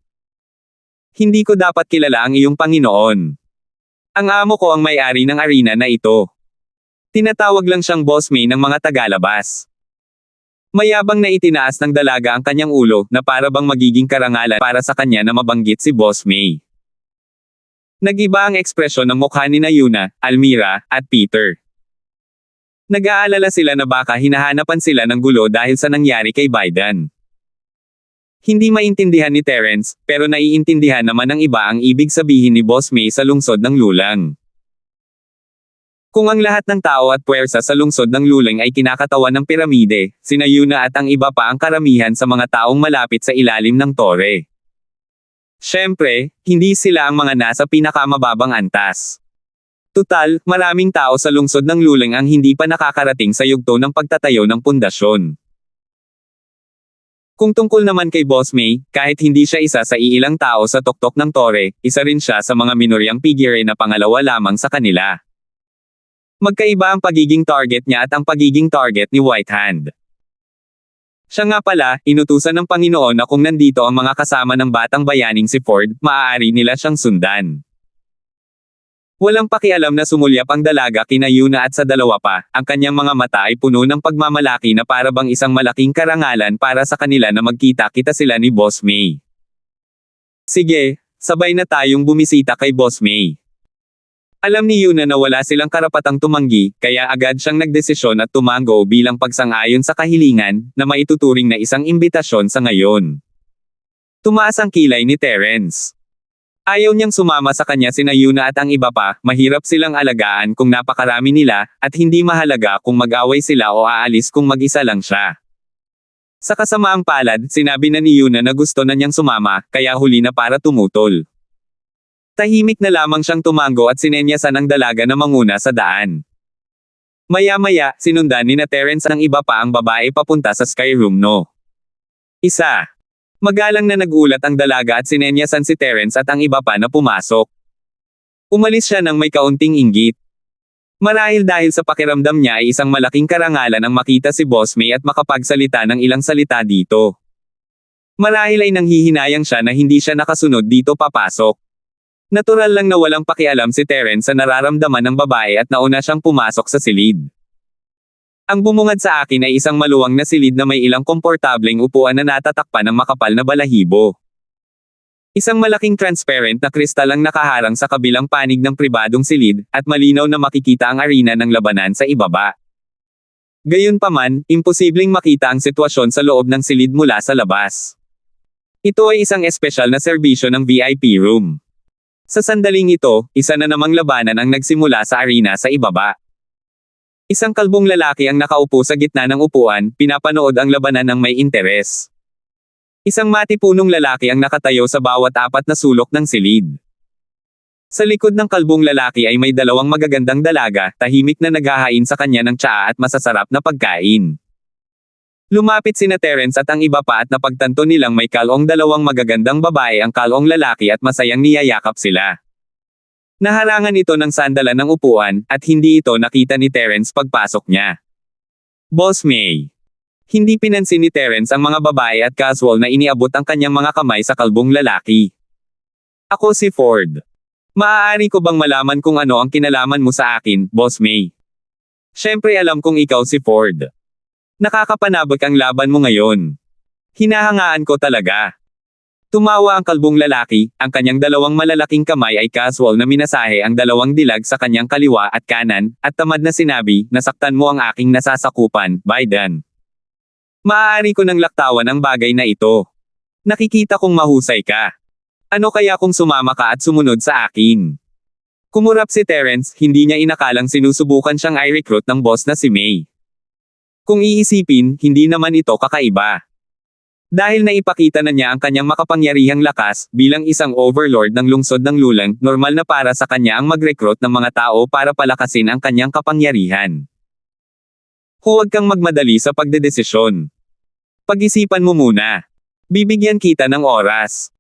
Hindi ko dapat kilala ang iyong Panginoon. Ang amo ko ang may-ari ng arena na ito. Tinatawag lang siyang Boss May ng mga tagalabas. Mayabang na itinaas ng dalaga ang kanyang ulo na para bang magiging karangalan para sa kanya na mabanggit si Boss May. Nag-iba ang ekspresyon ng mukha ni Yuna, Almira, at Peter. Nag-aalala sila na baka hinahanapan sila ng gulo dahil sa nangyari kay Biden. Hindi maintindihan ni Terence, pero naiintindihan naman ng iba ang ibig sabihin ni Boss May sa lungsod ng Lulang. Kung ang lahat ng tao at puwersa sa lungsod ng Lulang ay kinakatawan ng piramide, sina Yuna at ang iba pa ang karamihan sa mga taong malapit sa ilalim ng tore. Siyempre, hindi sila ang mga nasa pinakamababang antas. Tutal, maraming tao sa lungsod ng Lulang ang hindi pa nakakarating sa yugto ng pagtatayo ng pundasyon. Kung tungkol naman kay Boss May, kahit hindi siya isa sa iilang tao sa tuktok ng tore, isa rin siya sa mga minoryang figure na pangalawa lamang sa kanila. Magkaiba ang pagiging target niya at ang pagiging target ni White Hand. Siya nga pala, inutusan ng Panginoon na kung nandito ang mga kasama ng batang bayaning si Ford, maaari nila siyang sundan. Walang pakialam na sumulyap ang dalaga kina Yuna at sa dalawa pa, ang kanyang mga mata ay puno ng pagmamalaki na para bang isang malaking karangalan para sa kanila na magkita-kita sila ni Boss May. Sige, sabay na tayong bumisita kay Boss May. Alam ni Yuna na wala silang karapatang tumanggi, kaya agad siyang nagdesisyon at tumango bilang pagsang-ayon sa kahilingan, na maituturing na isang imbitasyon sa ngayon. Tumaas ang kilay ni Terence. Ayaw niyang sumama sa kanya sina Yuna at ang iba pa, mahirap silang alagaan kung napakarami nila, at hindi mahalaga kung mag-away sila o aalis kung mag-isa lang siya. Sa kasamaang palad, sinabi na ni Yuna na gusto na niyang sumama, kaya huli na para tumutol. Tahimik na lamang siyang tumango at sinenyasan ang dalaga na manguna sa daan. Maya-maya, sinundan ni na Terence ng iba pa ang babae papunta sa Sky Room No. 1. Magalang na nagulat ang dalaga at sinenyasan si Terence at ang iba pa na pumasok. Umalis siya nang may kaunting inggit. Marahil dahil sa pakiramdam niya ay isang malaking karangalan ang makita si Boss May at makapagsalita ng ilang salita dito. Marahil ay nanghihinayang siya na hindi siya nakasunod dito papasok. Natural lang na walang pakialam si Terence sa nararamdaman ng babae at nauna siyang pumasok sa silid. Ang bumungad sa akin ay isang maluwang na silid na may ilang komportableng upuan na natatakpan ng makapal na balahibo. Isang malaking transparent na kristal ang nakaharang sa kabilang panig ng pribadong silid, at malinaw na makikita ang arena ng labanan sa ibaba. Gayunpaman, imposibleng makita ang sitwasyon sa loob ng silid mula sa labas. Ito ay isang espesyal na serbisyo ng VIP room. Sa sandaling ito, isa na namang labanan ang nagsimula sa arena sa ibaba. Isang kalbong lalaki ang nakaupo sa gitna ng upuan, pinapanood ang labanan ng may interes. Isang matipunong lalaki ang nakatayo sa bawat apat na sulok ng silid. Sa likod ng kalbong lalaki ay may dalawang magagandang dalaga, tahimik na naghahain sa kanya ng tsaa at masasarap na pagkain. Lumapit sina Terence at ang iba pa at napagtanto nilang may kalong dalawang magagandang babae ang kalong lalaki at masayang niyayakap sila. Naharangan ito ng sandalan ng upuan, at hindi ito nakita ni Terence pagpasok niya. Boss May. Hindi pinansin ni Terence ang mga babae at casual na iniabot ang kanyang mga kamay sa kalbong lalaki. Ako si Ford. Maaari ko bang malaman kung ano ang kinalaman mo sa akin, Boss May? Siyempre alam kong ikaw si Ford. Nakakapanabik ang laban mo ngayon. Hinahangaan ko talaga. Tumawa ang kalbong lalaki, ang kanyang dalawang malalaking kamay ay casual na minasahe ang dalawang dilag sa kanyang kaliwa at kanan, at tamad na sinabi, nasaktan mo ang aking nasasakupan, Biden. Maaari ko nang laktawan ang bagay na ito. Nakikita kong mahusay ka. Ano kaya kung sumama ka at sumunod sa akin? Kumurap si Terence, hindi niya inakalang sinusubukan siyang i-recruit ng boss na si May. Kung iisipin, hindi naman ito kakaiba. Dahil naipakita na niya ang kanyang makapangyarihang lakas, bilang isang overlord ng lungsod ng Lulang, normal na para sa kanya ang mag-recruit ng mga tao para palakasin ang kanyang kapangyarihan. Huwag kang magmadali sa pagdedesisyon. Pag-isipan mo muna. Bibigyan kita ng oras.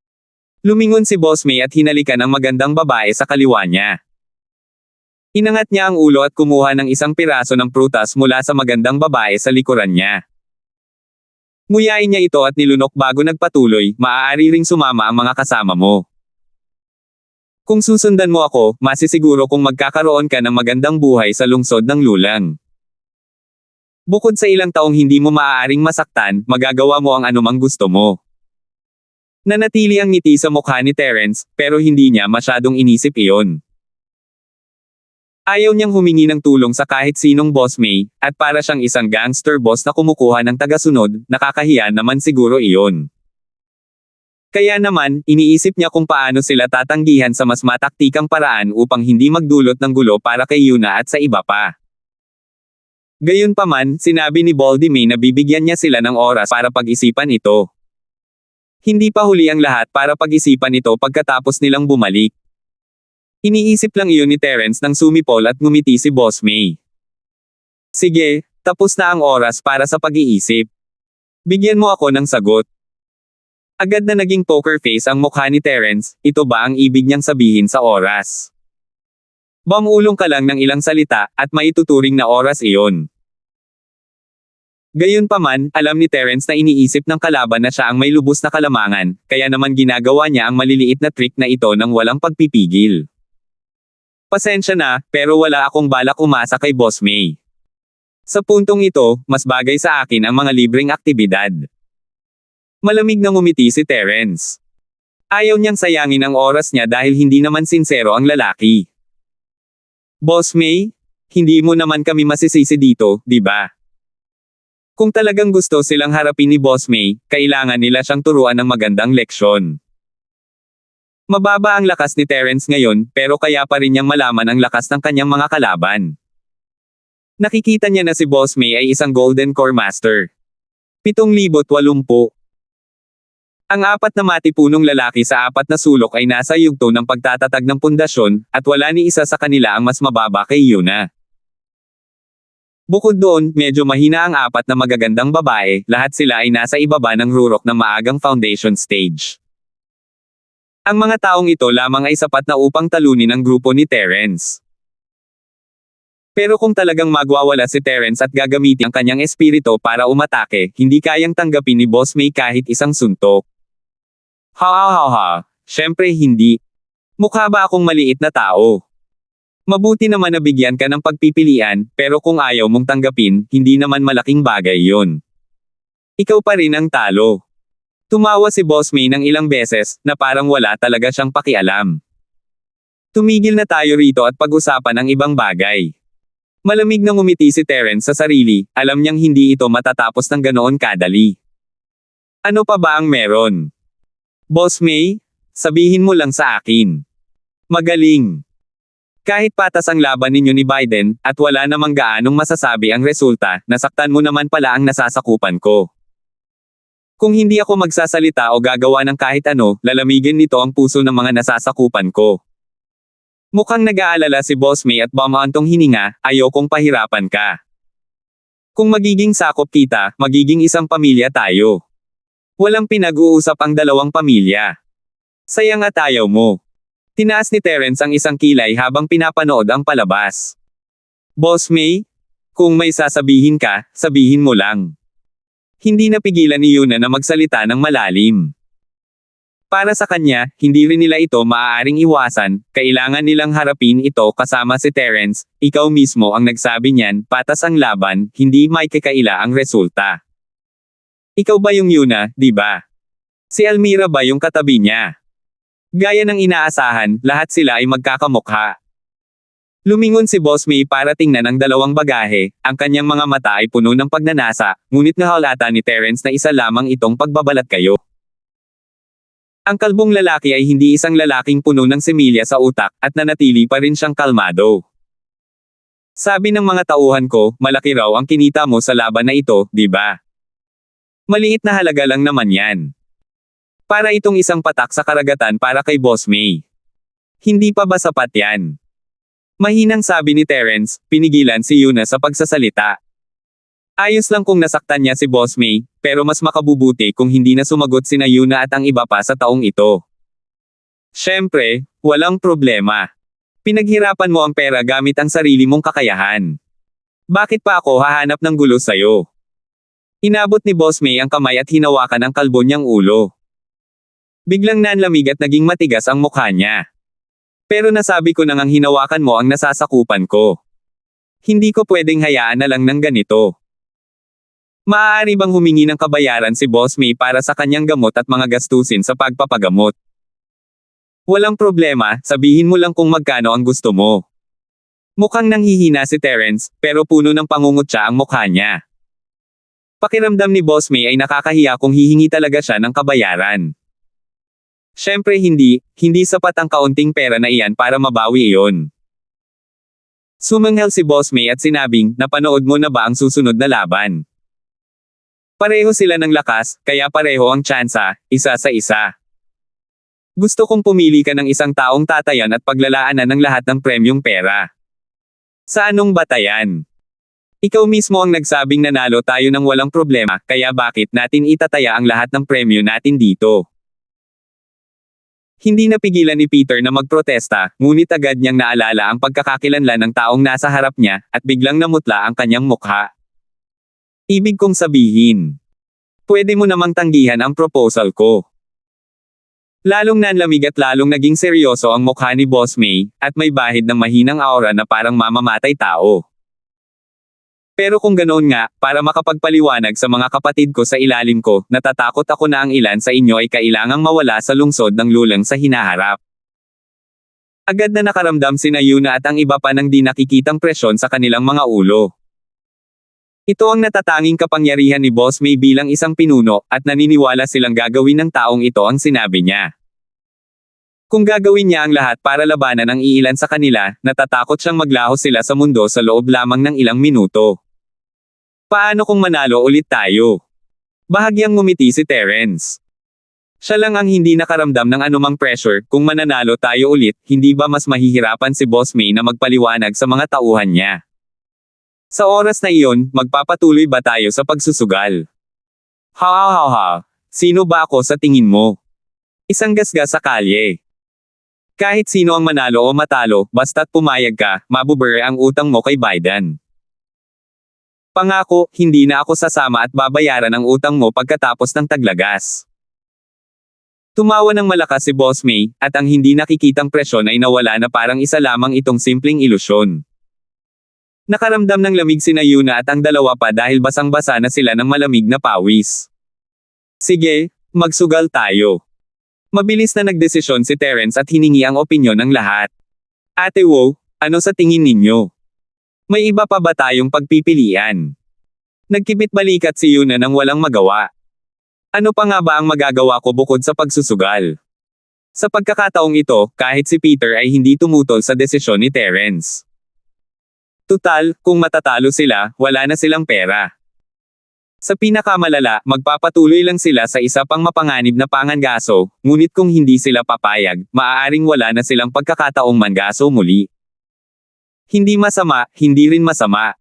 Lumingon si Boss May at hinalikan ang magandang babae sa kaliwa niya. Inangat niya ang ulo at kumuha ng isang piraso ng prutas mula sa magandang babae sa likuran niya. Nguyain niya ito at nilunok bago nagpatuloy, maaari ring sumama ang mga kasama mo. Kung susundan mo ako, masisiguro kung magkakaroon ka ng magandang buhay sa lungsod ng Lulang. Bukod sa ilang taong hindi mo maaaring masaktan, magagawa mo ang anumang gusto mo. Nanatili ang ngiti sa mukha ni Terence, pero hindi niya masyadong inisip iyon. Ayaw niyang humingi ng tulong sa kahit sinong Boss May, at para siyang isang gangster boss na kumukuha ng tagasunod, nakakahiya naman siguro iyon. Kaya naman, iniisip niya kung paano sila tatanggihan sa mas mataktikang paraan upang hindi magdulot ng gulo para kay Yuna at sa iba pa. Gayunpaman, sinabi ni Baldy May na bibigyan niya sila ng oras para pag-isipan ito. Hindi pa huli ang lahat para pag-isipan ito pagkatapos nilang bumalik. Iniisip lang iyon ni Terence nang sumipol at ngumiti si Boss May. Sige, tapos na ang oras para sa pag-iisip. Bigyan mo ako ng sagot. Agad na naging poker face ang mukha ni Terence, ito ba ang ibig niyang sabihin sa oras? Bamulong ka lang ng ilang salita, at maituturing na oras iyon. Gayunpaman, alam ni Terence na iniisip ng kalaban na siya ang may lubos na kalamangan, kaya naman ginagawa niya ang maliliit na trick na ito nang walang pagpipigil. Pasensya na, pero wala akong balak umasa kay Boss May. Sa puntong ito, mas bagay sa akin ang mga libreng aktibidad. Malamig na ngumiti si Terence. Ayaw niyang sayangin ang oras niya dahil hindi naman sinsero ang lalaki. Boss May, hindi mo naman kami masisisi dito, di ba? Kung talagang gusto silang harapin ni Boss May, kailangan nila siyang turuan ng magandang leksyon. Mababa ang lakas ni Terence ngayon, pero kaya pa rin niyang malaman ang lakas ng kanyang mga kalaban. Nakikita niya na si Boss May ay isang Golden Core Master. 7,080. Ang apat na matipunong lalaki sa apat na sulok ay nasa yugto ng pagtatatag ng pundasyon, at wala ni isa sa kanila ang mas mababa kay Yuna. Bukod doon, medyo mahina ang apat na magagandang babae, lahat sila ay nasa ibaba ng rurok ng maagang foundation stage. Ang mga taong ito lamang ay sapat na upang talunin ang grupo ni Terence. Pero kung talagang magwawala si Terence at gagamitin ang kanyang espirito para umatake, hindi kayang tanggapin ni Boss May kahit isang suntok. Ha, syempre hindi. Mukha ba akong maliit na tao? Mabuti naman na bigyan ka ng pagpipilian, pero kung ayaw mong tanggapin, hindi naman malaking bagay yon. Ikaw pa rin ang talo. Tumawa si Boss May ng ilang beses, na parang wala talaga siyang pakialam. Tumigil na tayo rito at pag-usapan ang ibang bagay. Malamig na ngumiti si Terence sa sarili, alam niyang hindi ito matatapos ng ganoon kadali. Ano pa ba ang meron? Boss May, sabihin mo lang sa akin. Magaling. Kahit patas ang laban ninyo ni Biden, at wala namang gaanong masasabi ang resulta, nasaktan mo naman pala ang nasasakupan ko. Kung hindi ako magsasalita o gagawa ng kahit ano, lalamigin nito ang puso ng mga nasasakupan ko. Mukhang nag-aalala si Boss May at bamaantong hininga, ayokong pahirapan ka. Kung magiging sakop kita, magiging isang pamilya tayo. Walang pinag-uusap ang dalawang pamilya. Sayang at ayaw mo. Tinaas ni Terence ang isang kilay habang pinapanood ang palabas. Boss May, kung may sasabihin ka, sabihin mo lang. Hindi napigilan ni Yuna na magsalita ng malalim. Para sa kanya, hindi rin nila ito maaaring iwasan, kailangan nilang harapin ito kasama si Terence, ikaw mismo ang nagsabi niyan, patas ang laban, hindi may kakaila ang resulta. Ikaw ba yung Yuna, di ba? Si Almira ba yung katabi niya? Gaya ng inaasahan, lahat sila ay magkakamukha. Lumingon si Boss May para tingnan ang dalawang bagahe, ang kanyang mga mata ay puno ng pagnanasa, ngunit nahalata ni Terence na isa lamang itong pagbabalat kayo. Ang kalbong lalaki ay hindi isang lalaking puno ng semilya sa utak, at nanatili pa rin siyang kalmado. Sabi ng mga tauhan ko, malaki raw ang kinita mo sa laban na ito, di ba? Maliit na halaga lang naman yan. Para itong isang patak sa karagatan para kay Boss May. Hindi pa ba sapat yan? Mahinang sabi ni Terence, pinigilan si Yuna sa pagsasalita. Ayos lang kung nasaktan niya si Boss May, pero mas makabubuti kung hindi na sumagot sina Yuna at ang iba pa sa taong ito. Siyempre, walang problema. Pinaghirapan mo ang pera gamit ang sarili mong kakayahan. Bakit pa ako hahanap ng gulo sa'yo? Inabot ni Boss May ang kamay at hinawakan ang kalbo niyang ulo. Biglang nanlamig at naging matigas ang mukha niya. Pero nasabi ko nang ang hinawakan mo ang nasasakupan ko. Hindi ko pwedeng hayaan na lang ng ganito. Maaari bang humingi ng kabayaran si Boss May para sa kanyang gamot at mga gastusin sa pagpapagamot? Walang problema, sabihin mo lang kung magkano ang gusto mo. Mukhang nanghihina si Terence, pero puno ng pangungutya ang mukha niya. Pakiramdam ni Boss May ay nakakahiya kung hihingi talaga siya ng kabayaran. Siyempre hindi sapat ang kaunting pera na iyan para mabawi iyon. Sumanghel si Boss May at sinabing, napanood mo na ba ang susunod na laban? Pareho sila ng lakas, kaya pareho ang tsansa, isa sa isa. Gusto kong pumili ka ng isang taong tatayan at paglalaanan ng lahat ng premyong pera. Sa anong batayan? Ikaw mismo ang nagsabing nanalo tayo ng walang problema, kaya bakit natin itataya ang lahat ng premyo natin dito? Hindi napigilan ni Peter na magprotesta, ngunit agad niyang naalala ang pagkakakilanlan ng taong nasa harap niya, at biglang namutla ang kanyang mukha. Ibig kong sabihin, pwede mo namang tanggihan ang proposal ko. Lalong nanlamig at lalong naging seryoso ang mukha ni Boss May, at may bahid ng mahinang aura na parang mamamatay tao. Pero kung ganoon nga, para makapagpaliwanag sa mga kapatid ko sa ilalim ko, natatakot ako na ang ilan sa inyo ay kailangang mawala sa lungsod ng lulang sa hinaharap. Agad na nakaramdam sina Yuna at ang iba pa ng di nakikitang presyon sa kanilang mga ulo. Ito ang natatanging kapangyarihan ni Boss May bilang isang pinuno, at naniniwala silang gagawin ng taong ito ang sinabi niya. Kung gagawin niya ang lahat para labanan ang iilan sa kanila, natatakot siyang maglaho sila sa mundo sa loob lamang ng ilang minuto. Paano kung manalo ulit tayo? Bahagyang ngumiti si Terence. Siya lang ang hindi nakaramdam ng anumang pressure, kung mananalo tayo ulit, hindi ba mas mahihirapan si Boss May na magpaliwanag sa mga tauhan niya? Sa oras na iyon, magpapatuloy ba tayo sa pagsusugal? Ha, sino ba ako sa tingin mo? Isang gasgas sa kalye. Kahit sino ang manalo o matalo, basta't pumayag ka, mabubure ang utang mo kay Biden. Pangako, hindi na ako sasama at babayaran ang utang mo pagkatapos ng taglagas. Tumawa ng malakas si Boss May, at ang hindi nakikitang presyon ay nawala na parang isa lamang itong simpleng ilusyon. Nakaramdam ng lamig sina Yuna at ang dalawa pa dahil basang-basa na sila ng malamig na pawis. Sige, magsugal tayo. Mabilis na nagdesisyon si Terence at hiningi ang opinyon ng lahat. Ate Wo, ano sa tingin ninyo? May iba pa ba tayong pagpipilian? Nagkibit balikat si Yuna nang walang magawa. Ano pa nga ba ang magagawa ko bukod sa pagsusugal? Sa pagkakataong ito, kahit si Peter ay hindi tumutol sa desisyon ni Terence. Tutal, kung matatalo sila, wala na silang pera. Sa pinakamalala, magpapatuloy lang sila sa isa pang mapanganib na pangangaso, ngunit kung hindi sila papayag, maaaring wala na silang pagkakataong mangaso muli. Hindi masama, hindi rin masama.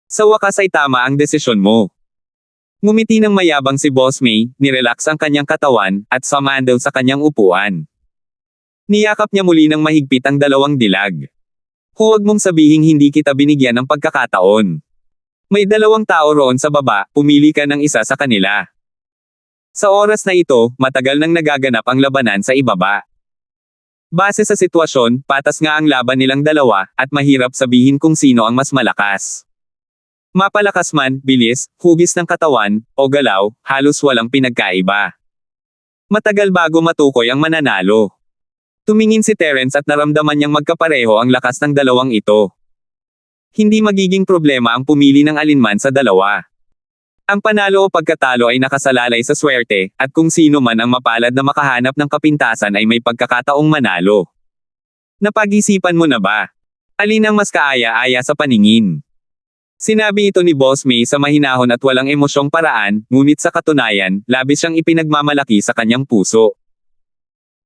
Sa wakas ay tama ang desisyon mo. Ngumiti ng mayabang si Boss May, nirelax ang kanyang katawan, at sumandal sa kanyang upuan. Niyakap niya muli ng mahigpit ang dalawang dilag. Huwag mong sabihing hindi kita binigyan ng pagkakataon. May dalawang tao roon sa baba, pumili ka ng isa sa kanila. Sa oras na ito, matagal nang nagaganap ang labanan sa ibaba. Base sa sitwasyon, patas nga ang laban nilang dalawa, at mahirap sabihin kung sino ang mas malakas. Mapalakas man, bilis, hugis ng katawan, o galaw, halos walang pinagkaiba. Matagal bago matukoy ang mananalo. Tumingin si Terence at naramdaman niyang magkapareho ang lakas ng dalawang ito. Hindi magiging problema ang pumili ng alinman sa dalawa. Ang panalo o pagkatalo ay nakasalalay sa swerte, at kung sino man ang mapalad na makahanap ng kapintasan ay may pagkakataong manalo. Napag-isipan mo na ba? Alin ang mas kaaya-aya sa paningin? Sinabi ito ni Boss May sa mahinahon at walang emosyong paraan, ngunit sa katunayan, labis siyang ipinagmamalaki sa kanyang puso.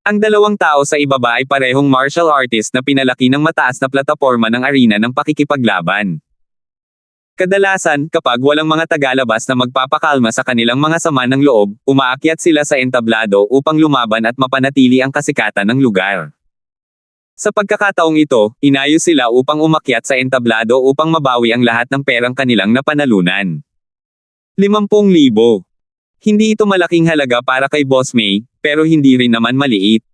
Ang dalawang tao sa ibaba ay parehong martial artist na pinalaki ng mataas na plataporma ng arena ng pakikipaglaban. Kadalasan, kapag walang mga tagalabas na magpapakalma sa kanilang mga sama ng loob, umaakyat sila sa entablado upang lumaban at mapanatili ang kasikatan ng lugar. Sa pagkakataong ito, inayos sila upang umakyat sa entablado upang mabawi ang lahat ng perang kanilang napanalunan. 50,000. Hindi ito malaking halaga para kay Boss May, pero hindi rin naman maliit.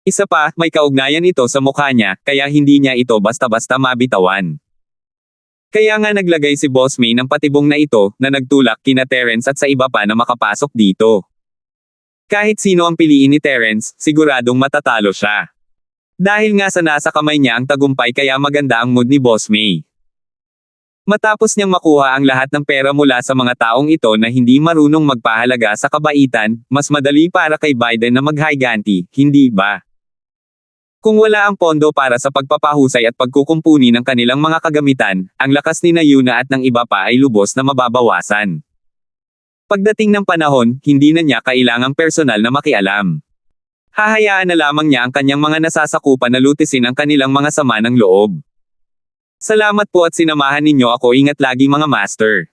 Isa pa, may kaugnayan ito sa mukha niya, kaya hindi niya ito basta-basta mabitawan. Kaya nga naglagay si Boss May ng patibong na ito, na nagtulak kina Terence at sa iba pa na makapasok dito. Kahit sino ang piliin ni Terence, siguradong matatalo siya. Dahil nga sa nasa kamay niya ang tagumpay kaya maganda ang mood ni Boss May. Matapos niyang makuha ang lahat ng pera mula sa mga taong ito na hindi marunong magpahalaga sa kabaitan, mas madali para kay Biden na maghiganti, hindi ba? Kung wala ang pondo para sa pagpapahusay at pagkukumpuni ng kanilang mga kagamitan, ang lakas ni Yuna at ng iba pa ay lubos na mababawasan. Pagdating ng panahon, hindi na niya kailangang personal na makialam. Hahayaan na lamang niya ang kanyang mga nasasakupan na lutisin ang kanilang mga sama ng loob. Salamat po at sinamahan ninyo ako, ingat lagi mga master.